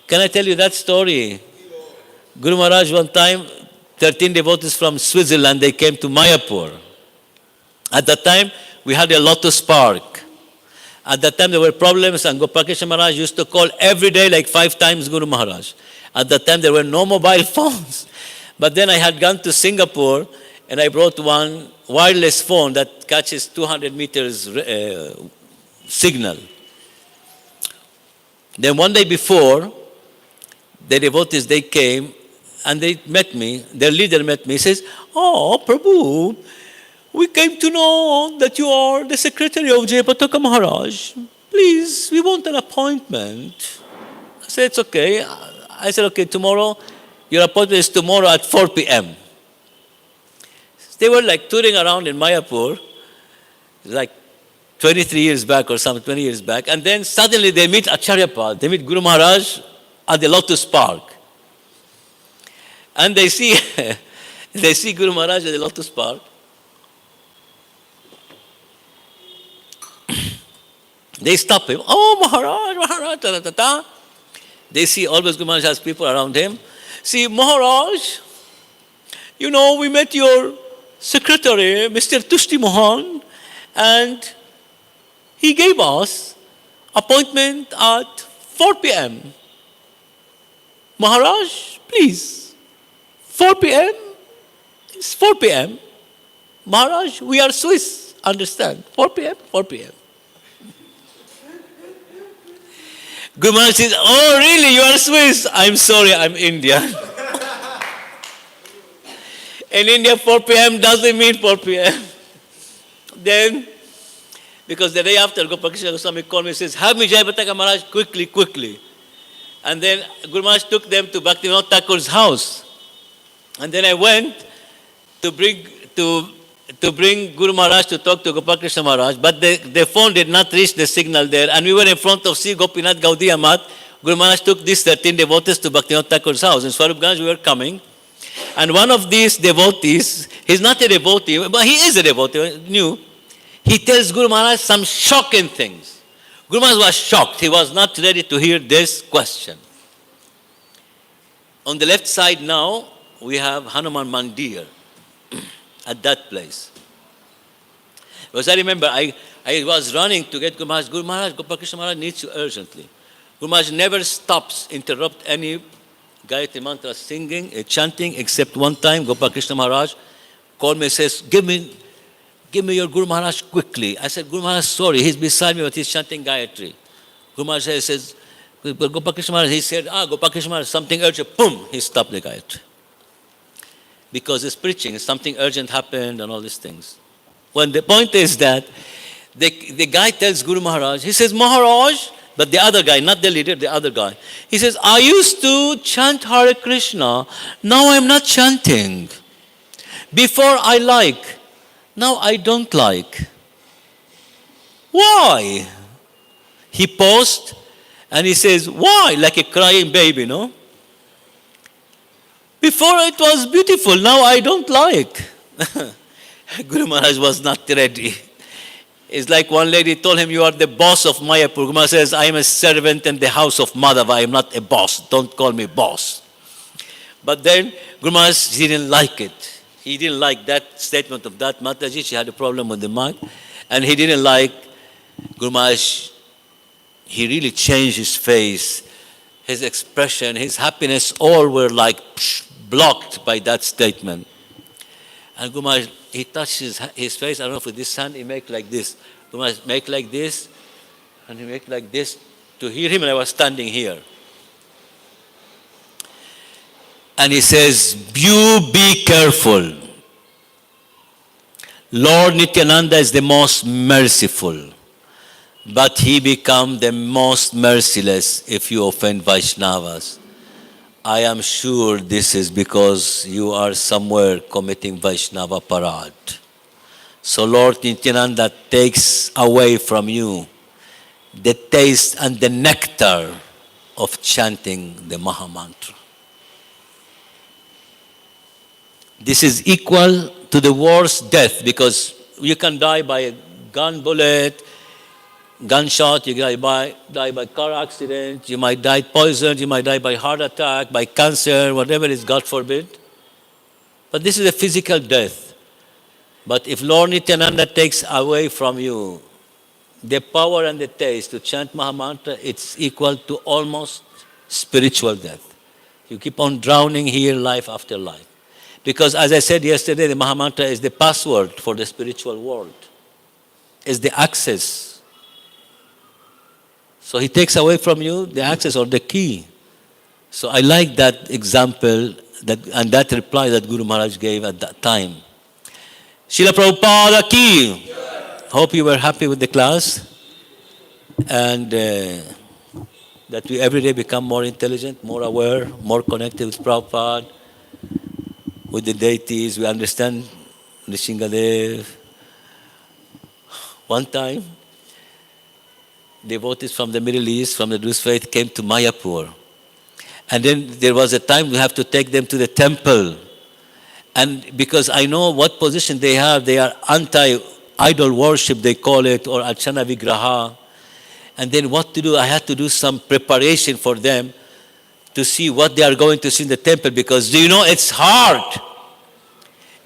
Speaker 1: Can I tell you that story? Guru Maharaj one time, 13 devotees from Switzerland, they came to Mayapur. At that time, we had a lotus park. At that time, there were problems, and Gopal Maharaj used to call every day, like 5 times Guru Maharaj. At that time, there were no mobile phones. But then I had gone to Singapore, and I brought one wireless phone that catches 200 meters signal. Then one day before, the devotees, they came, and they met me. Their leader met me. He says, oh, Prabhu, we came to know that you are the secretary of Jayapataka Maharaj. Please, we want an appointment. I said, it's okay. I said, okay, tomorrow, your appointment is tomorrow at 4 p.m. They were like touring around in Mayapur, like 23 years back or something, 20 years back. And then suddenly they meet Acharyapad, they meet Guru Maharaj at the Lotus Park. And they see, they see Guru Maharaj at the Lotus Park. They stop him. Oh, Maharaj, ta, ta, ta, ta. They see always Guru Maharaj has people around him. See, Maharaj, you know, we met your secretary, Mr. Tusti Mohan, and he gave us appointment at 4 p.m. Maharaj, please, 4 p.m. It's 4 p.m. Maharaj, we are Swiss, understand? 4 p.m., 4 p.m. Guru Maharaj says, oh really, you are Swiss? I'm sorry, I'm Indian. In India, 4 p.m. doesn't mean 4 p.m. Then, because the day after, Gopal Krishna Goswami called me and says, have me Jayapataka Maharaj quickly, quickly. And then Guru Maharaj took them to Bhaktivinoda Thakur's house. And then I went to bring Guru Maharaj to talk to Gopal Krishna Maharaj, but the phone did not reach the signal there. And we were in front of Sri Gopinath Gaudiya Mat. Guru Maharaj took these 13 devotees to Bhaktivinoda Thakur's house. In Swarupganj, we were coming. And one of these devotees, he's not a devotee, but he is a devotee, new. He tells Guru Maharaj some shocking things. Guru Maharaj was shocked. He was not ready to hear this question. On the left side now, we have Hanuman Mandir at that place. Because I remember I was running to get Guru Maharaj. Guru Maharaj, Gopal Krishna Maharaj needs you urgently. Guru Maharaj never stops, interrupt any Gayatri mantra singing, chanting, except one time Gopal Krishna Maharaj called me and says, give me your Guru Maharaj quickly. I said, Guru Maharaj, sorry, he's beside me, but he's chanting Gayatri. Guru Maharaj says, Gopal Maharaj, he said, Gopal Maharaj, something urgent, boom, he stopped the guy. Because he's preaching, something urgent happened and all these things. When the point is that the guy tells Guru Maharaj, he says, Maharaj, but the other guy, not the leader, the other guy, he says, I used to chant Hare Krishna, now I'm not chanting. Before I like, now I don't like. Why? He paused and he says, why? Like a crying baby, no? Before it was beautiful, now I don't like. Guru Maharaj was not ready. It's like one lady told him, you are the boss of Mayapur. Guru Maharaj says, I am a servant in the house of Madhava. I am not a boss. Don't call me boss. But then Guru Maharaj didn't like it. He didn't like that statement of that Mataji. She had a problem with the mic. And he didn't like Guru Maharaj. He really changed his face, his expression, his happiness, all were like blocked by that statement. And Guru Maharaj, he touched his face, I don't know, with this hand, he make like this. Guru Maharaj make like this, and he make like this to hear him, and I was standing here. And he says, you be careful. Lord Nityananda is the most merciful, but he become the most merciless if you offend Vaishnavas. I am sure this is because you are somewhere committing Vaishnava parad. So Lord Nityananda takes away from you the taste and the nectar of chanting the Mahamantra. This is equal to the worst death, because you can die by a gun bullet, gunshot, you die by car accident, you might die poisoned, you might die by heart attack, by cancer, whatever it is, God forbid. But this is a physical death. But if Lord Nityananda takes away from you the power and the taste to chant Mahamantra, it's equal to almost spiritual death. You keep on drowning here life after life. Because as I said yesterday, the Mahamantra is the password for the spiritual world. It's the access. So he takes away from you the access or the key. So I like that example and that reply that Guru Maharaj gave at that time. Srila Prabhupada ki. Hope you were happy with the class and that we every day become more intelligent, more aware, more connected with Prabhupada, with the deities. We understand Nishingadev. One time, devotees from the Middle East, from the Druze faith, came to Mayapur. And then there was a time we have to take them to the temple. And because I know what position they have, they are anti-idol worship, they call it, or Archana Vigraha. And then what to do? I had to do some preparation for them to see what they are going to see in the temple, because do you know it's hard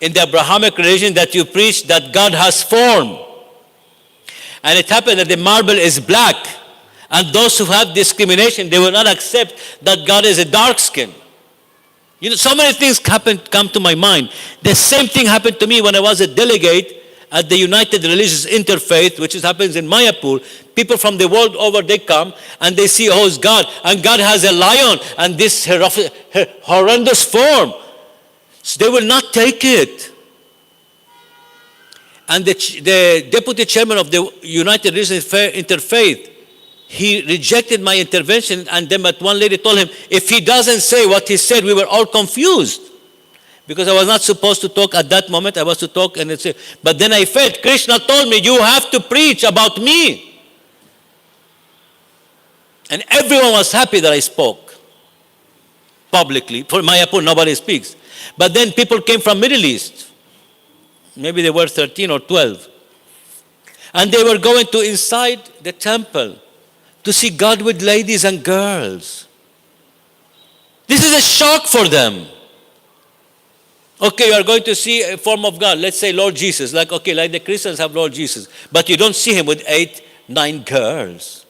Speaker 1: in the Abrahamic religion that you preach that God has form. And it happened that the marble is black. And those who have discrimination, they will not accept that God is a dark skin. You know, so many things come to my mind. The same thing happened to me when I was a delegate at the United Religious Interfaith, which happens in Mayapur. People from the world over, they come and they see, oh, it's God. And God has a lion and this horrendous form. So they will not take it. And the deputy chairman of the United Religious Interfaith, he rejected my intervention, and then but one lady told him, if he doesn't say what he said, we were all confused. Because I was not supposed to talk at that moment, I was to talk and say, but then I felt, Krishna told me, you have to preach about me. And everyone was happy that I spoke publicly. For Mayapur, nobody speaks. But then people came from Middle East. Maybe they were 13 or 12. And they were going to inside the temple to see God with ladies and girls. This is a shock for them. Okay, you are going to see a form of God. Let's say Lord Jesus. Like the Christians have Lord Jesus. But you don't see him with 8, 9 girls.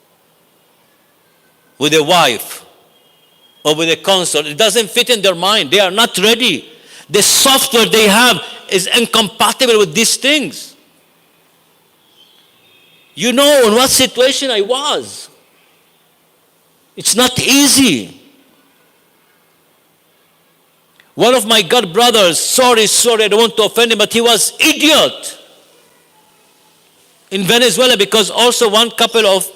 Speaker 1: With a wife. Or with a consort. It doesn't fit in their mind. They are not ready. The software they have is incompatible with these things. You know in what situation I was. It's not easy. One of my god brothers, sorry, I don't want to offend him, but he was idiot in Venezuela, because also one couple of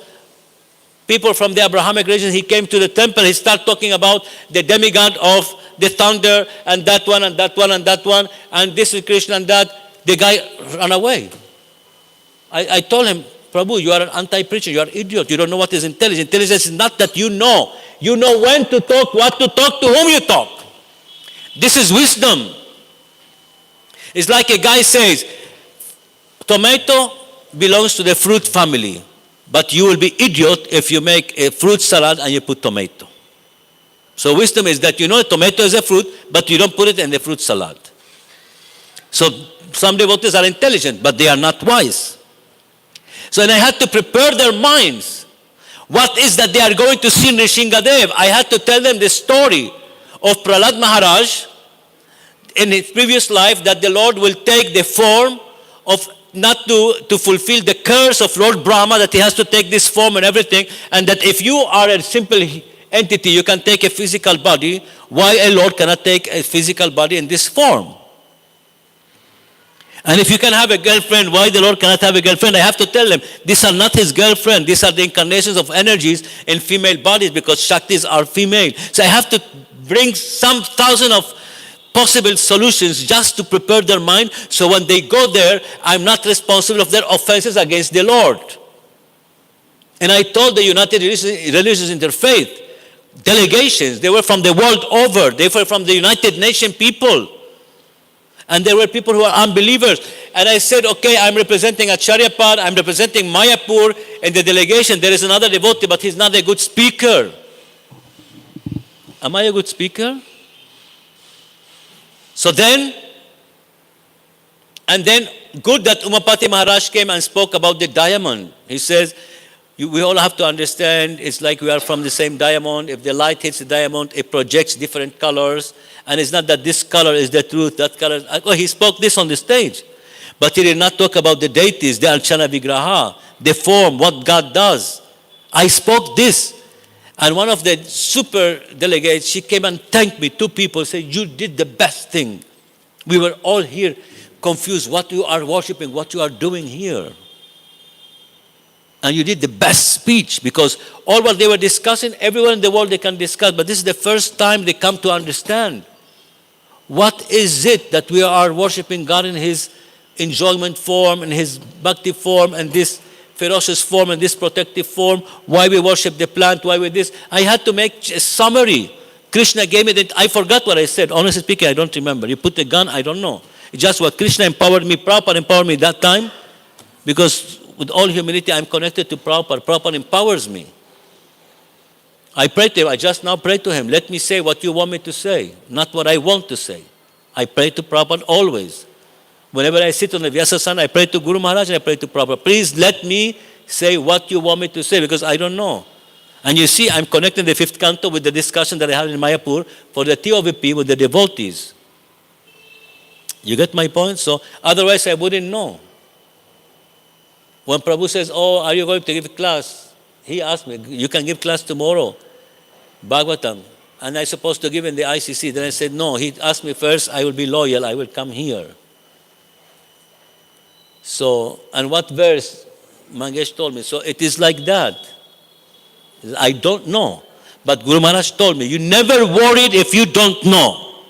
Speaker 1: people from the Abrahamic religion, he came to the temple, he started talking about the demigod of the thunder, and that one, and that one, and that one, and this is Krishna and that. The guy ran away. I told him, Prabhu, you are an anti-preacher, you are an idiot, you don't know what is intelligence. Intelligence is not that you know when to talk, what to talk, to whom you talk. This is wisdom. It's like a guy says, tomato belongs to the fruit family, but you will be idiot if you make a fruit salad and you put tomato. So wisdom is that you know tomato is a fruit, but you don't put it in the fruit salad. So some devotees are intelligent, but they are not wise. So and I had to prepare their minds. What is that they are going to see in Rishingadev? I had to tell them the story of Prahlad Maharaj in his previous life, that the Lord will take the form of, not to fulfill the curse of Lord Brahma, that he has to take this form and everything, and that if you are a simple entity, you can take a physical body, why a Lord cannot take a physical body in this form? And if you can have a girlfriend, why the Lord cannot have a girlfriend? I have to tell them, these are not his girlfriend. These are the incarnations of energies in female bodies, because Shaktis are female. So I have to bring some thousand of possible solutions just to prepare their mind, so when they go there, I'm not responsible of their offenses against the Lord. And I told the United Religious Interfaith delegations, they were from the world over, they were from the United Nations people. And there were people who are unbelievers. And I said, okay, I'm representing Acharyapad, I'm representing Mayapur in the delegation. There is another devotee, but he's not a good speaker. Am I a good speaker? So then, good that Umapati Maharaj came and spoke about the diamond. He says, we all have to understand, it's like we are from the same diamond. If the light hits the diamond, it projects different colors. And it's not that this color is the truth, that color. Oh, he spoke this on the stage. But he did not talk about the deities, the Archana Vigraha, the form, what God does. I spoke this. And one of the super delegates, she came and thanked me. Two people said, you did the best thing. We were all here confused what you are worshiping, what you are doing here. And you did the best speech, because all what they were discussing, everyone in the world they can discuss, but this is the first time they come to understand. What is it that we are worshiping God in his enjoyment form, in his bhakti form, and this ferocious form, and this protective form? Why we worship the plant, why we this? I had to make a summary. Krishna gave me that. I forgot what I said. Honestly speaking, I don't remember. You put a gun, I don't know. It's just what Krishna empowered me, Prabhupada empowered me that time, because with all humility, I'm connected to Prabhupada. Prabhupada empowers me. I pray to him. I just now pray to him. Let me say what you want me to say, not what I want to say. I pray to Prabhupada always. Whenever I sit on the Vyasasana, I pray to Guru Maharaj and I pray to Prabhupada. Please let me say what you want me to say, because I don't know. And you see, I'm connecting the fifth canto with the discussion that I had in Mayapur for the TOVP with the devotees. You get my point? So otherwise I wouldn't know. When Prabhu says, oh, are you going to give a class? He asked me, you can give class tomorrow, Bhagvatam. And I'm supposed to give in the ICC. Then I said, no. He asked me first, I will be loyal, I will come here. So, and what verse? Mangesh told me. So it is like that. I don't know. But Guru Maharaj told me, you never worried if you don't know.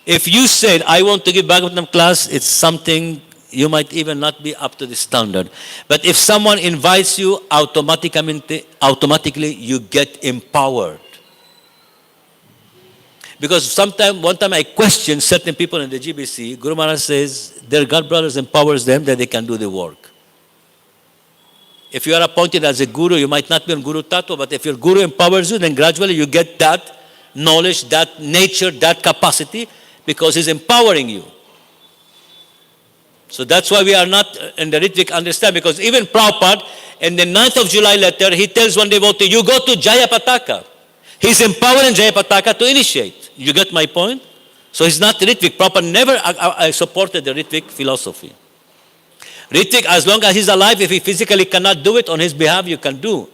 Speaker 1: If you said, I want to give Bhagavatam class, it's something you might even not be up to the standard. But if someone invites you, automatically you get empowered. Because one time I questioned certain people in the GBC, Guru Maharaj says, their God brothers empowers them that they can do the work. If you are appointed as a guru, you might not be on Guru Tattva, but if your guru empowers you, then gradually you get that knowledge, that nature, that capacity, because he's empowering you. So that's why we are not in the Ritvik understand, because even Prabhupada, in the 9th of July letter, he tells one devotee, you go to Jayapataka. He's empowering Jayapataka to initiate. You get my point? So he's not Ritvik. Prabhupada never supported the Ritvik philosophy. Ritvik, as long as he's alive, if he physically cannot do it, on his behalf you can do.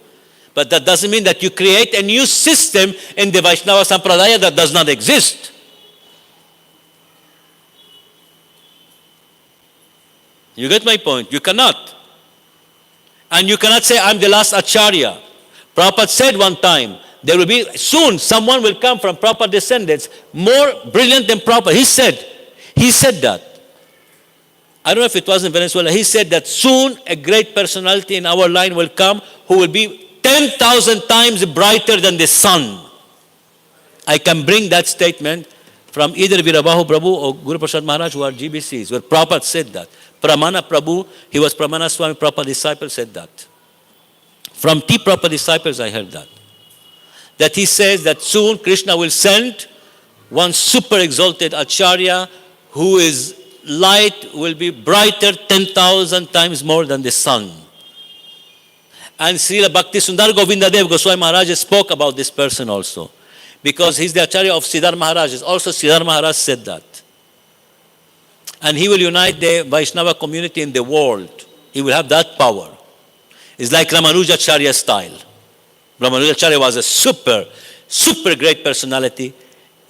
Speaker 1: But that doesn't mean that you create a new system in the Vaishnava Sampradaya that does not exist. You get my point? You cannot. And you cannot say, I'm the last Acharya. Prabhupada said one time, there will be, soon someone will come from Prabhupada descendants more brilliant than Prabhupada. He said that. I don't know if it was in Venezuela. He said that soon a great personality in our line will come who will be 10,000 times brighter than the sun. I can bring that statement from either Virabahu Prabhu or Guru Prasad Maharaj, who are GBCs, where Prabhupada said that. Pramana Prabhu, he was Pramana Swami, Prabhupada disciple, said that. From T. Prabhupada disciples, I heard that. That he says that soon Krishna will send one super exalted Acharya whose light will be brighter 10,000 times more than the sun. And Srila Bhakti Sundar Govindadev Goswami Maharaj spoke about this person also. Because he's the Acharya of Siddhar Maharaj. Also Siddhar Maharaj said that. And he will unite the Vaishnava community in the world. He will have that power. It's like Ramanujacharya style. Ramanujacharya was a super great personality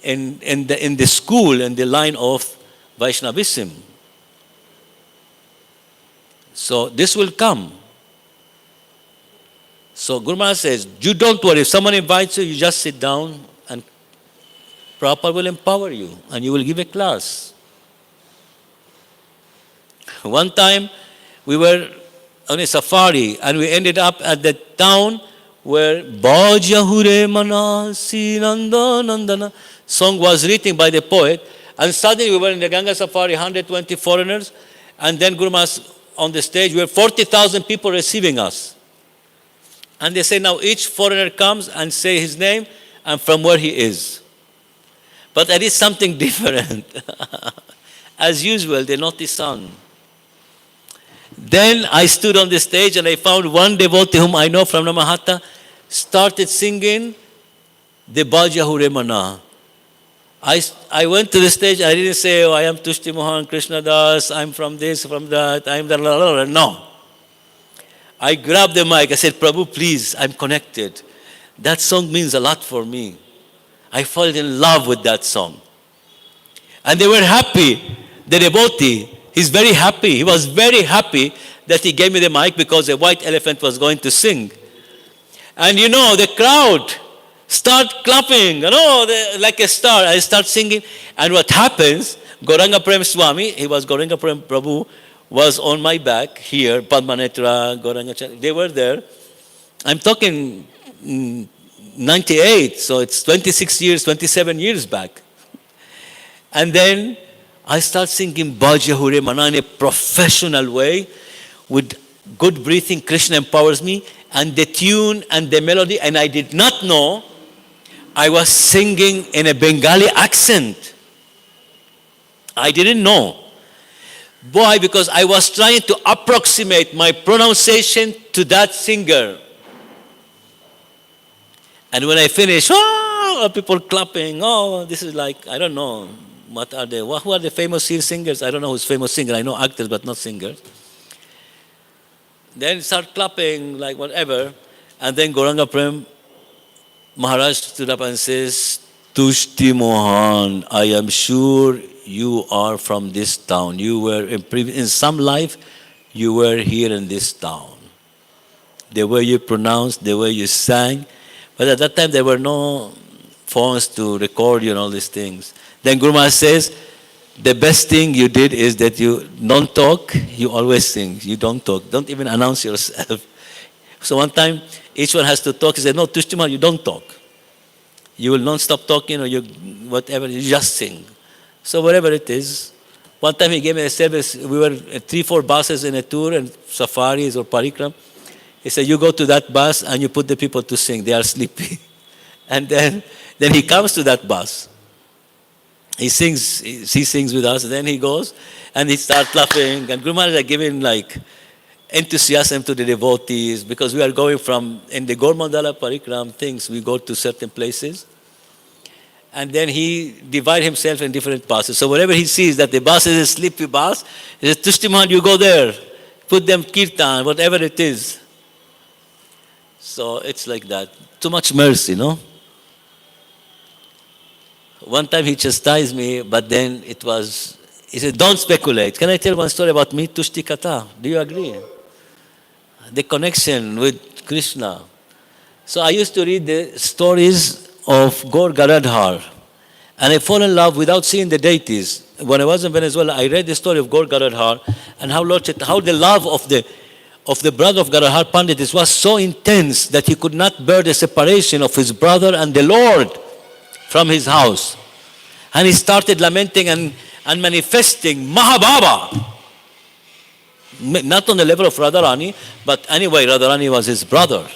Speaker 1: in the school, in the line of Vaishnavism. So this will come. So Guru Maharaj says, you don't worry. If someone invites you, you just sit down and Prabhupada will empower you and you will give a class. One time we were on a safari and we ended up at the town where Bhajahure Manasi Nanda Nandana song was written by the poet, and suddenly we were in the Ganga safari, 120 foreigners, and then Guru Maharaj on the stage, we were 40,000 people receiving us. And they say now each foreigner comes and say his name and from where he is. But there is something different. As usual, the naughty son. Then I stood on the stage and I found one devotee whom I know from Namahata started singing the Bhajahure Mana. I went to the stage, I didn't say, oh, I am Tusti Mohan, Krishna Das, I'm from this, from that, I'm the no. I grabbed the mic, I said, Prabhu, please, I'm connected. That song means a lot for me. I fell in love with that song. And they were happy, the devotee. He's very happy. He was very happy that he gave me the mic because a white elephant was going to sing. And you know, the crowd start clapping, like a star. I start singing. And what happens, Gauranga Prem Swami, he was Gauranga Prem Prabhu, was on my back here, Padmanetra, Gauranga, they were there. I'm talking 98, so it's 26 years, 27 years back. And then I start singing Bhajahure Mana in a professional way with good breathing. Krishna empowers me, and the tune and the melody, and I did not know I was singing in a Bengali accent. I didn't know. Why? Because I was trying to approximate my pronunciation to that singer. And when I finished, people clapping, this is like, I don't know. Who are the famous singers? I don't know who's famous singer. I know actors, but not singers. Then start clapping, like whatever. And then Gauranga Prem Maharaj stood up and says, Tusti Mohan, I am sure you are from this town. You were in some life, you were here in this town. The way you pronounced, the way you sang. But at that time, there were no phones to record you and all these things. Then Guru Maharaj says, the best thing you did is that you don't talk, you always sing. You don't talk. Don't even announce yourself. So one time, each one has to talk. He said, no, Tusti Maharaj, you don't talk. You will not stop talking or whatever, you just sing. So whatever it is. One time he gave me a service. We were 3-4 buses in a tour and safaris or parikram. He said, you go to that bus and you put the people to sing. They are sleepy. And then he comes to that bus. He sings with us, and then he goes and he starts laughing. And Guru Maharaj is giving like enthusiasm to the devotees because we are going from, in the Gaur Mandala Parikram things, we go to certain places. And then he divides himself in different buses. So wherever he sees that the bus is a sleepy bus, he says, Tusti Mahan, you go there. Put them kirtan, whatever it is. So it's like that. Too much mercy, no? One time he chastised me, but then he said, don't speculate. Can I tell one story about me, Tusti Kata? Do you agree? The connection with Krishna. So I used to read the stories of Gaur Garadhar, and I fall in love without seeing the deities. When I was in Venezuela, I read the story of Gaur Garadhar and how the love of the brother of Garadhar Pandit was so intense that he could not bear the separation of his brother and the Lord from his house. And he started lamenting and manifesting Mahababa. Not on the level of Radharani, but anyway, Radharani was his brother.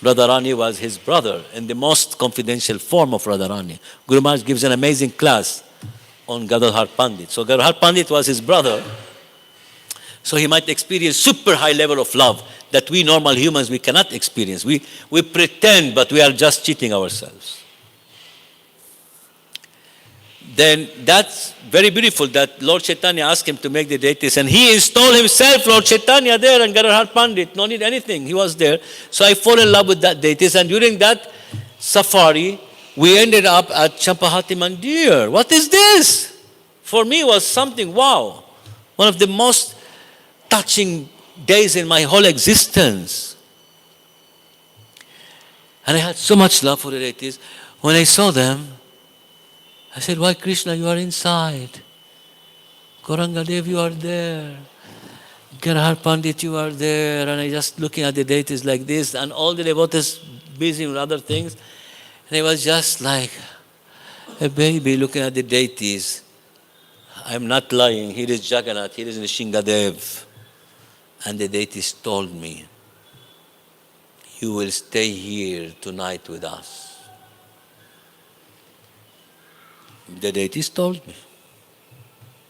Speaker 1: Radharani was his brother in the most confidential form of Radharani. Guru Maharaj gives an amazing class on Gadadhar Pandit. So Gadadhar Pandit was his brother. So he might experience super high level of love that we normal humans, we cannot experience. We pretend, but we are just cheating ourselves. Then that's very beautiful that Lord Chaitanya asked him to make the deities, and he installed himself, Lord Chaitanya, there, and Gadadhar Pandit, no need anything, he was there. So I fall in love with that deities, and during that safari, we ended up at Champahati Mandir. What is this? For me, it was something, wow, one of the most touching days in my whole existence. And I had so much love for the deities. When I saw them, I said, why Krishna, you are inside. Gaurangadev, you are there. Gadadhar Pandit, you are there. And I just looking at the deities like this, and all the devotees busy with other things. And I was just like a baby looking at the deities. I'm not lying. Here is Jagannath, here is Nishingadev. And the deities told me, you will stay here tonight with us. The deities told me.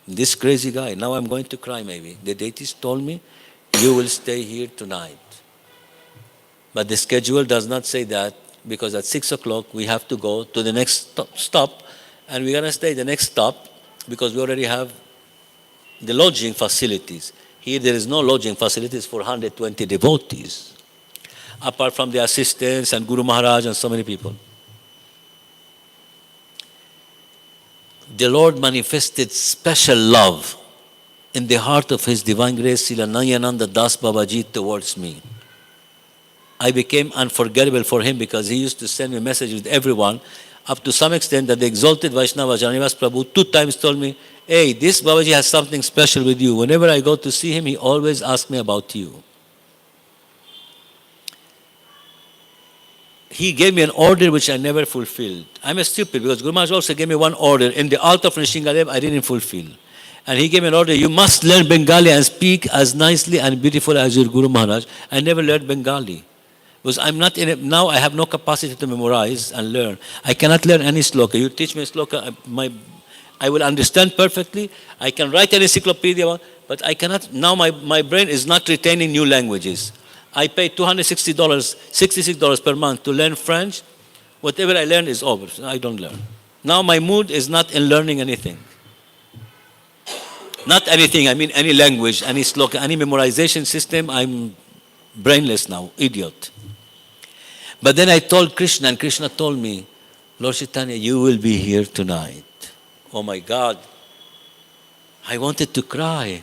Speaker 1: This crazy guy, now I'm going to cry maybe. The deities told me, you will stay here tonight. But the schedule does not say that, because at 6 o'clock we have to go to the next stop, and we're going to stay the next stop because we already have the lodging facilities. Here there is no lodging facilities for 120 devotees, apart from the assistants and Guru Maharaj and so many people. The Lord manifested special love in the heart of His Divine Grace, Srila Nayananda Das Babaji, towards me. I became unforgettable for him because he used to send me messages with everyone, up to some extent that the exalted Vaishnava Janivas Prabhu 2 times told me, hey, this Babaji has something special with you. Whenever I go to see him, he always asks me about you. He gave me an order which I never fulfilled. I'm a stupid because Guru Maharaj also gave me one order. In the altar of Nishingadev, I didn't fulfill. And he gave me an order, you must learn Bengali and speak as nicely and beautiful as your Guru Maharaj. I never learned Bengali. Because I'm not in it, now I have no capacity to memorize and learn. I cannot learn any sloka. You teach me a sloka, I will understand perfectly. I can write an encyclopedia, but I cannot, now my brain is not retaining new languages. I pay $260, $66 per month to learn French. Whatever I learn is over. I don't learn. Now my mood is not in learning anything. Not anything, I mean any language, any sloka, any memorization system, I'm brainless now, idiot. But then I told Krishna, and Krishna told me, Lord Chaitanya, you will be here tonight. Oh my God. I wanted to cry.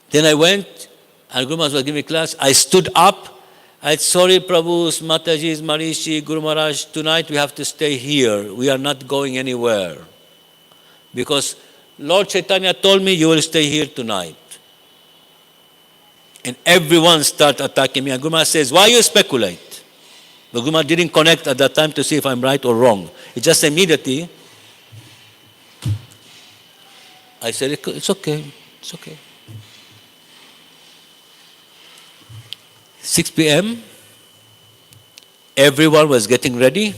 Speaker 1: Then I went, and Guru Maharaj was giving me class. I stood up. I said, sorry, Prabhus, Matajis, Marishi, Guru Maharaj, tonight we have to stay here. We are not going anywhere. Because Lord Chaitanya told me you will stay here tonight. And everyone started attacking me. And Guru Maharaj says, why you speculate? The Guru Maharaj didn't connect at that time to see if I'm right or wrong. He just immediately, I said, it's okay, it's okay. 6 p.m., everyone was getting ready,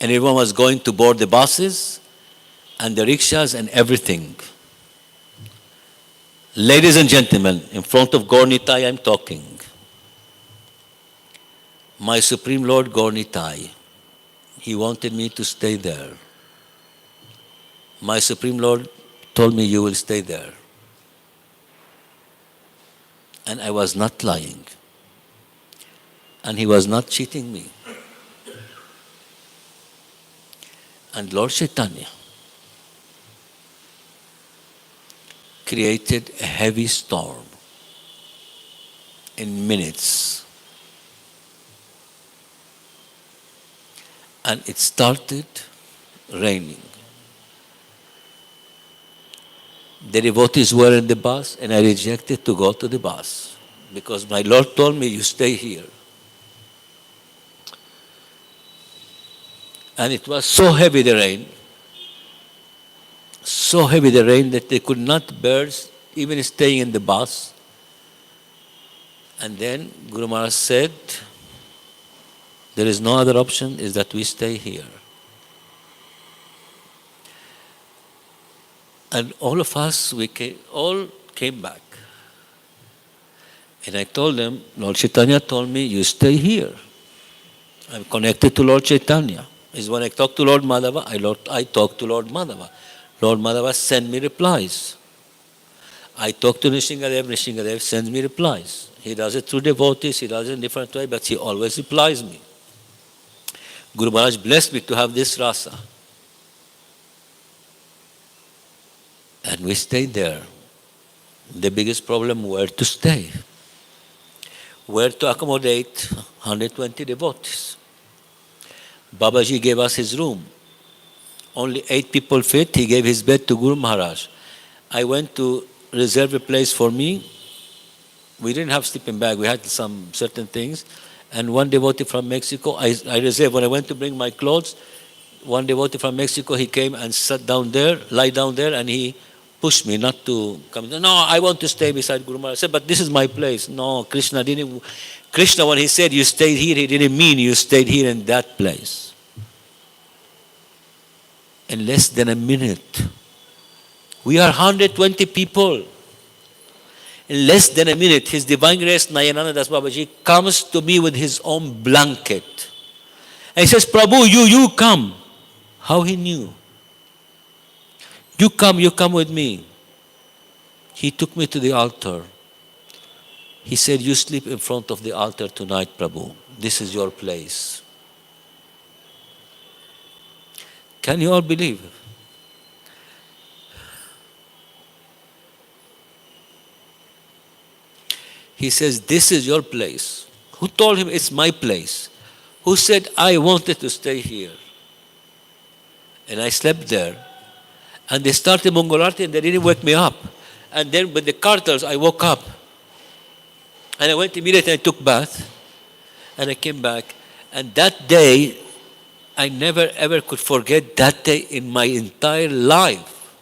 Speaker 1: and everyone was going to board the buses and the rickshaws and everything. Ladies and gentlemen, in front of Gaur Nitai I'm talking. My Supreme Lord Gaur Nitai, he wanted me to stay there. My Supreme Lord told me you will stay there. And I was not lying. And he was not cheating me. And Lord Chaitanya created a heavy storm in minutes. And it started raining. The devotees were in the bus, and I rejected to go to the bus because my Lord told me, you stay here. And it was so heavy the rain that they could not bear even staying in the bus. And then Guru Maharaj said, there is no other option, is that we stay here. And all of us, all came back. And I told them, Lord Chaitanya told me, you stay here. I'm connected to Lord Chaitanya. Is when I talk to Lord Madhava, I talk to Lord Madhava. Lord Madhava sends me replies. I talk to Nishingadev sends me replies. He does it through devotees, he does it in different ways, but he always replies me. Guru Maharaj blessed me to have this rasa. And we stayed there. The biggest problem, where to stay. Where to accommodate 120 devotees. Babaji gave us his room. Only 8 people fit. He gave his bed to Guru Maharaj. I went to reserve a place for me. We didn't have sleeping bag. We had some certain things. And one devotee from Mexico, I reserved. When I went to bring my clothes, one devotee from Mexico, he came and sat down there, lie down there, and he pushed me not to come. No, I want to stay beside Guru Maharaj. I said, but this is my place. No, Krishna, when he said you stayed here, he didn't mean you stayed here in that place. In less than a minute, we are 120 people. In less than a minute, His Divine Grace Nayananda Das Babaji comes to me with his own blanket. And he says, Prabhu, you come. How he knew? You come with me. He took me to the altar. He said, you sleep in front of the altar tonight, Prabhu. This is your place. Can you all believe? He says, this is your place. Who told him it's my place? Who said I wanted to stay here? And I slept there. And they started Mangalarti and they didn't wake me up. And then with the carters, I woke up. And I went immediately, I took bath. And I came back. And that day, I never ever could forget that day in my entire life.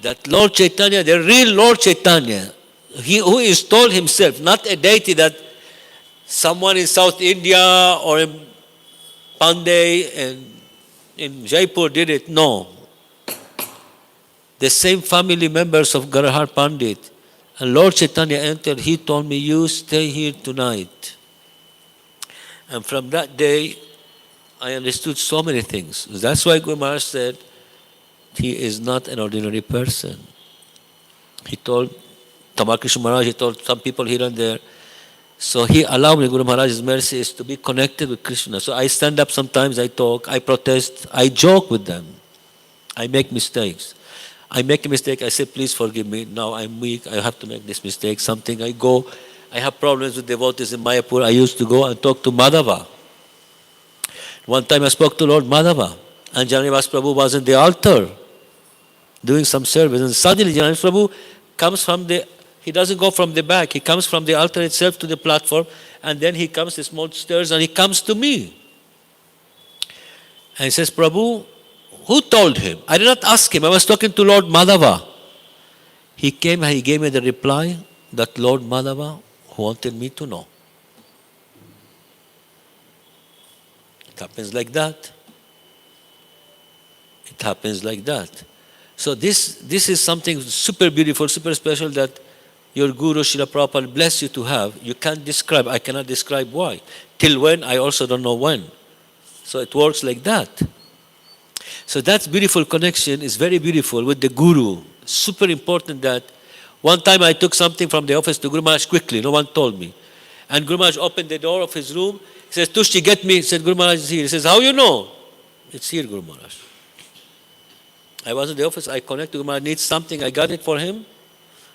Speaker 1: That Lord Chaitanya, the real Lord Chaitanya, he who installed himself, not a deity that someone in South India or in Pandey and in Jaipur did it. No. The same family members of Garahar Pandit. And Lord Chaitanya entered, he told me, you stay here tonight. And from that day, I understood so many things. That's why Guru Maharaj said, he is not an ordinary person. He told Tamakrisha Maharaj, he told some people here and there. So he allowed me, Guru Maharaj's mercy is to be connected with Krishna. So I stand up sometimes, I talk, I protest, I joke with them. I make mistakes. I make a mistake, I say, please forgive me. Now I'm weak, I have to make this mistake. Something I go, I have problems with devotees in Mayapur. I used to go and talk to Madhava. One time I spoke to Lord Madhava, and Janivas Prabhu was in the altar doing some service. And suddenly Janivas Prabhu comes he doesn't go from the back, he comes from the altar itself to the platform, and then he comes the small stairs and he comes to me. And he says, Prabhu, who told him? I did not ask him, I was talking to Lord Madhava. He came and he gave me the reply that Lord Madhava wanted me to know. It happens like that. It happens like that. So this is something super beautiful, super special that your Guru Srila Prabhupada bless you to have. You can't describe, I cannot describe why. Till when, I also don't know when. So it works like that. So that beautiful connection is very beautiful with the Guru. Super important that one time I took something from the office to Guru Maharaj quickly, no one told me. And Guru Maharaj opened the door of his room. He says, Tusti, get me. He said, Guru Maharaj is here. He says, how you know? It's here, Guru Maharaj. I was in the office. I connected to Guru Maharaj. Needs something. I got it for him.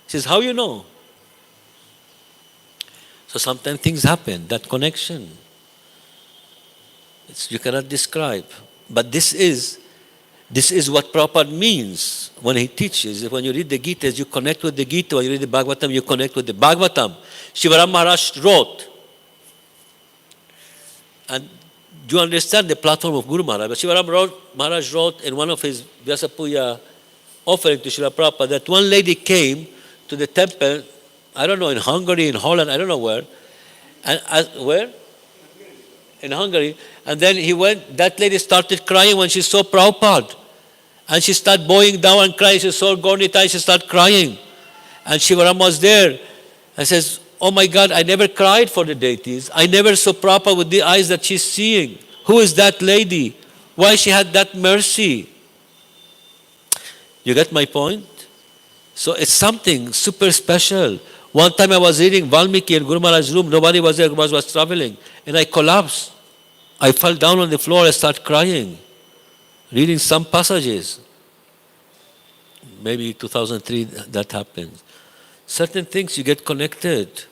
Speaker 1: He says, how you know? So sometimes things happen. That connection. You cannot describe. But this is what Prabhupada means when he teaches. When you read the Gita, you connect with the Gita. When you read the Bhagavatam, you connect with the Bhagavatam. Shivaram Maharaj wrote. And do you understand the platform of Guru Maharaj? But Shivaram Maharaj wrote in one of his Vyasapuja offering to Srila Prabhupada that one lady came to the temple, I don't know, in Hungary, in Holland, I don't know where. And where? In Hungary. And then he went, that lady started crying when she saw Prabhupada. And she started bowing down and crying. She saw Gaurnitai, she started crying. And Shivaram was there. And says, oh my God, I never cried for the deities. I never saw Prabhupada with the eyes that she's seeing. Who is that lady? Why she had that mercy? You get my point? So it's something super special. One time I was reading Valmiki in Guru Maharaj's room. Nobody was there. Guru Maharaj was traveling. And I collapsed. I fell down on the floor. I started crying. Reading some passages. Maybe 2003 that happened. Certain things you get connected.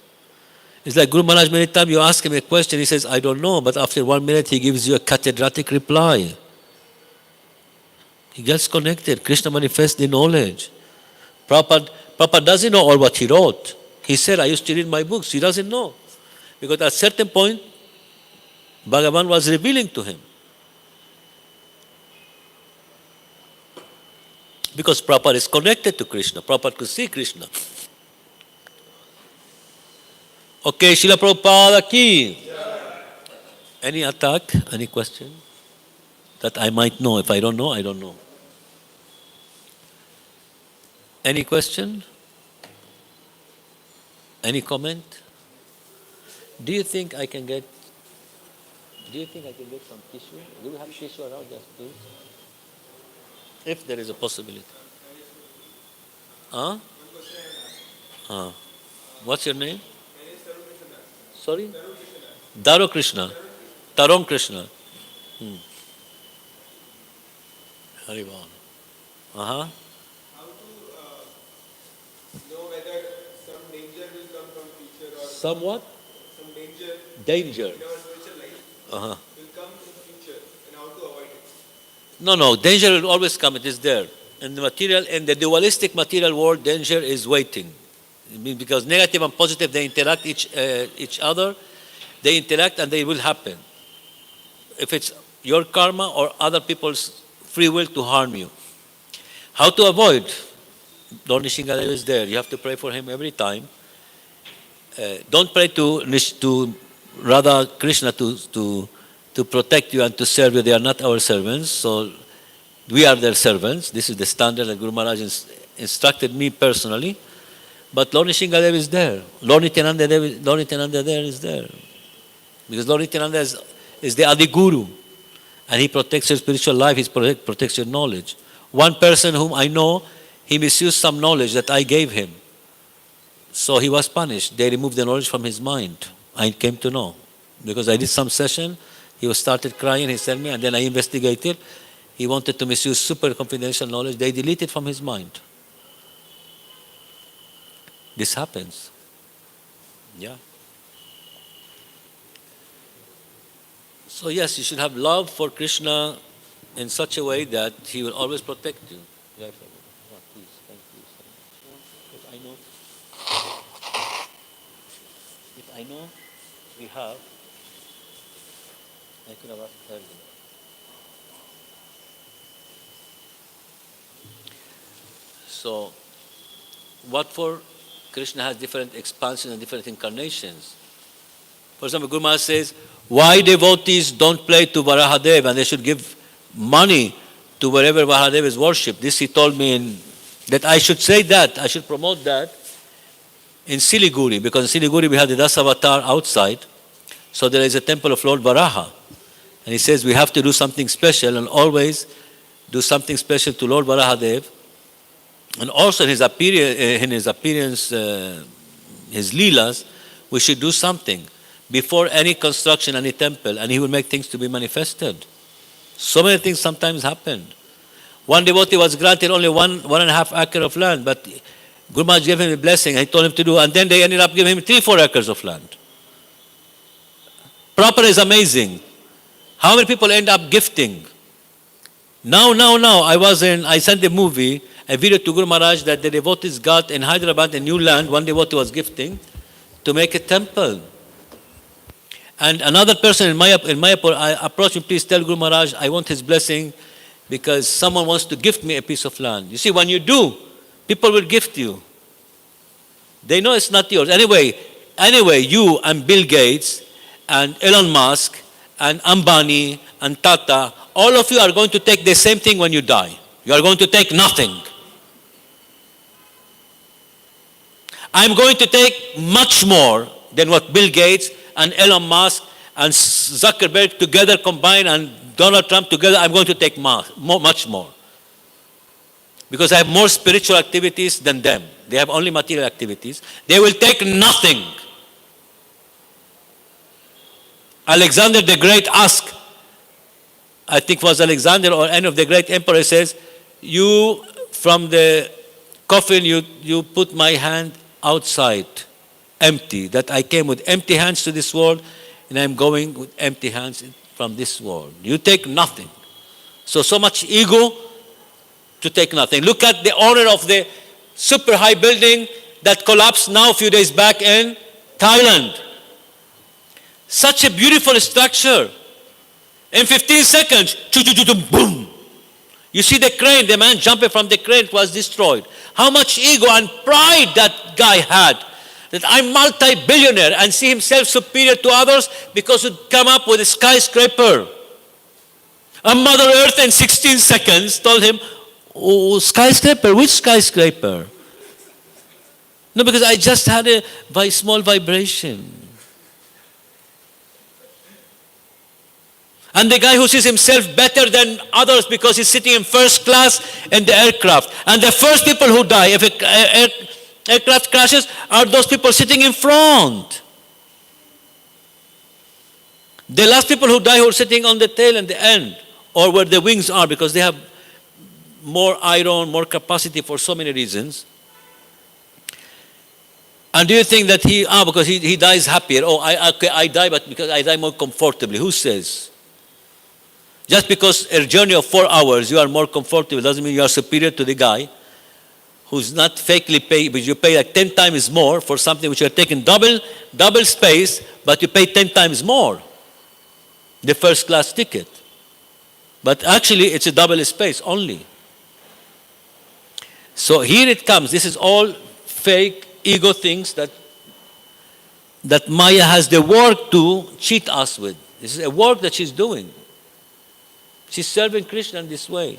Speaker 1: It's like Guru Maharaj, many times you ask him a question, he says, I don't know, but after 1 minute he gives you a cathedratic reply. He gets connected. Krishna manifests the knowledge. Prabhupada doesn't know all what he wrote. He said, I used to read my books. He doesn't know. Because at a certain point, Bhagavan was revealing to him. Because Prabhupada is connected to Krishna. Prabhupada could see Krishna. Okay, Srila Prabhupada ki. Any attack? Any question? That I might know. If I don't know, I don't know. Any question? Any comment? Do you think I can get some tissue? Do you have tissue around? Just please. If there is a possibility. Huh? What's your name? Sorry? Daro Krishna. Taron Krishna. Harivan.
Speaker 3: How to know whether some danger will come from future or
Speaker 1: Somewhat?
Speaker 3: some
Speaker 1: Danger.
Speaker 3: in our spiritual life will come in future and how to avoid it?
Speaker 1: No, danger will always come, it is there. In the dualistic material world, danger is waiting. Because negative and positive, they interact each other, they interact and they will happen. If it's your karma or other people's free will to harm you. How to avoid? Lord Nishingadeva is there. You have to pray for him every time. Don't pray to Radha Krishna to protect you and to serve you. They are not our servants. So we are their servants. This is the standard that Guru Maharaj instructed me personally. But Lord Nishingadeva is there. Lord Nityananda there is there. Because Lord Nityananda is the Adi Guru. And he protects your spiritual life, he protects your knowledge. One person whom I know, he misused some knowledge that I gave him. So he was punished. They removed the knowledge from his mind. I came to know. Because I did some session, he started crying, he sent me, and then I investigated. He wanted to misuse super confidential knowledge. They deleted from his mind. This happens. Yeah. So yes, you should have love for Krishna in such a way that he will always protect you. Yeah, please, thank you. If I know we have, I could have asked earlier. So, what for? Krishna has different expansions and different incarnations. For example, Guru Maharaj says, why devotees don't pray to Varahadev and they should give money to wherever Varahadev is worshipped. This he told me that I should say that, I should promote that in Siliguri, because in Siliguri we have the Dasavatar outside, so there is a temple of Lord Varaha. And he says we have to do something special and always do something special to Lord Varahadev. And also in his appearance, his leelas, We should do something before any construction, any temple, and he will make things to be manifested. So many things sometimes happen. One devotee was granted only 1.5 acre of land, but Guru Maharaj gave him a blessing and he told him to do, and then they ended up giving him 3-4 acres of land. Prabhupada is amazing. How many people end up gifting? Now, I sent a movie, a video to Guru Maharaj that the devotees got in Hyderabad, a new land, one devotee was gifting to make a temple. And another person in Mayapur, I approached him, please tell Guru Maharaj, I want his blessing because someone wants to gift me a piece of land. You see, when you do, people will gift you. They know it's not yours. Anyway, you and Bill Gates and Elon Musk and Ambani and Tata, all of you are going to take the same thing when you die. You are going to take nothing. I'm going to take much more than what Bill Gates and Elon Musk and Zuckerberg together combined and Donald Trump together, I'm going to take much more. Because I have more spiritual activities than them. They have only material activities. They will take nothing. Alexander the Great asked, I think it was Alexander or any of the great emperors, says, you from the coffin, you put my hand outside, empty, that I came with empty hands to this world and I'm going with empty hands from this world. You take nothing. So much ego to take nothing. Look at the owner of the super high building that collapsed now a few days back in Thailand. Such a beautiful structure. In 15 seconds, boom. You see the crane, the man jumping from the crane, it was destroyed. How much ego and pride that guy had. That I'm multi-billionaire and see himself superior to others because he'd come up with a skyscraper. And Mother Earth in 16 seconds told him, oh, skyscraper, which skyscraper? No, because I just had a small vibration. And the guy who sees himself better than others because he's sitting in first class in the aircraft. And the first people who die if an aircraft crashes are those people sitting in front. The last people who die who are sitting on the tail and the end, or where the wings are, because they have more iron, more capacity for so many reasons. And do you think that because he dies happier? Oh, I die, but because I die more comfortably. Who says? Just because a journey of 4 hours you are more comfortable doesn't mean you are superior to the guy who's not fakely paid, but you pay like 10 times more for something which you are taking double space, but you pay 10 times more. The first class ticket. But actually it's a double space only. So here it comes. This is all fake ego things that Maya has the work to cheat us with. This is a work that she's doing. She's serving Krishna in this way.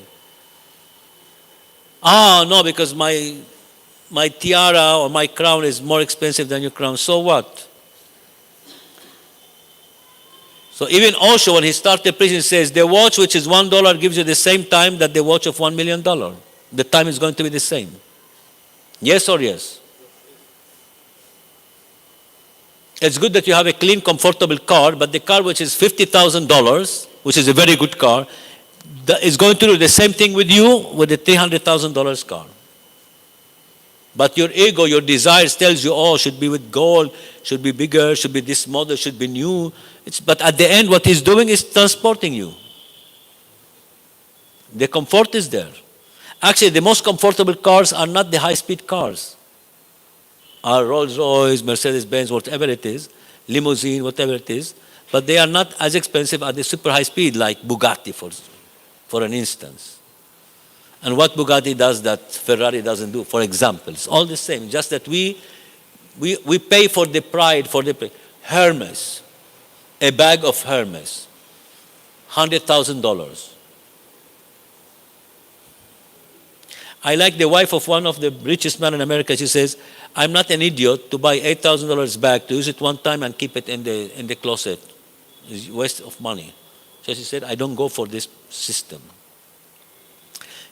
Speaker 1: No, because my tiara or my crown is more expensive than your crown. So what? So even Osho, when he started preaching, says, the watch which is $1 gives you the same time that the watch of $1 million. The time is going to be the same. Yes or yes? It's good that you have a clean, comfortable car, but the car which is $50,000, which is a very good car, is going to do the same thing with you with a $300,000 car. But your ego, your desires tells you, should be with gold, should be bigger, should be this model, should be new. But at the end, what he's doing is transporting you. The comfort is there. Actually, the most comfortable cars are not the high-speed cars. Are Rolls-Royce, Mercedes-Benz, whatever it is, limousine, whatever it is. But they are not as expensive at the super high speed like Bugatti, for an instance. And what Bugatti does that Ferrari doesn't do, for example. It's all the same, just that we pay for the pride, Hermes, a bag of Hermes, $100,000. I like the wife of one of the richest men in America. She says, I'm not an idiot to buy $8,000 bag, to use it one time and keep it in the closet. It's a waste of money. So she said, I don't go for this system.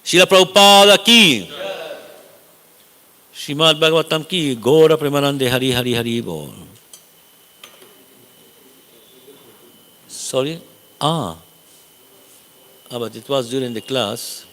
Speaker 1: Srila Prabhupada ki. Srimad Bhagvatam ki. Gora Premanande Hari Hari Hari Bol. Sorry? But it was during the class.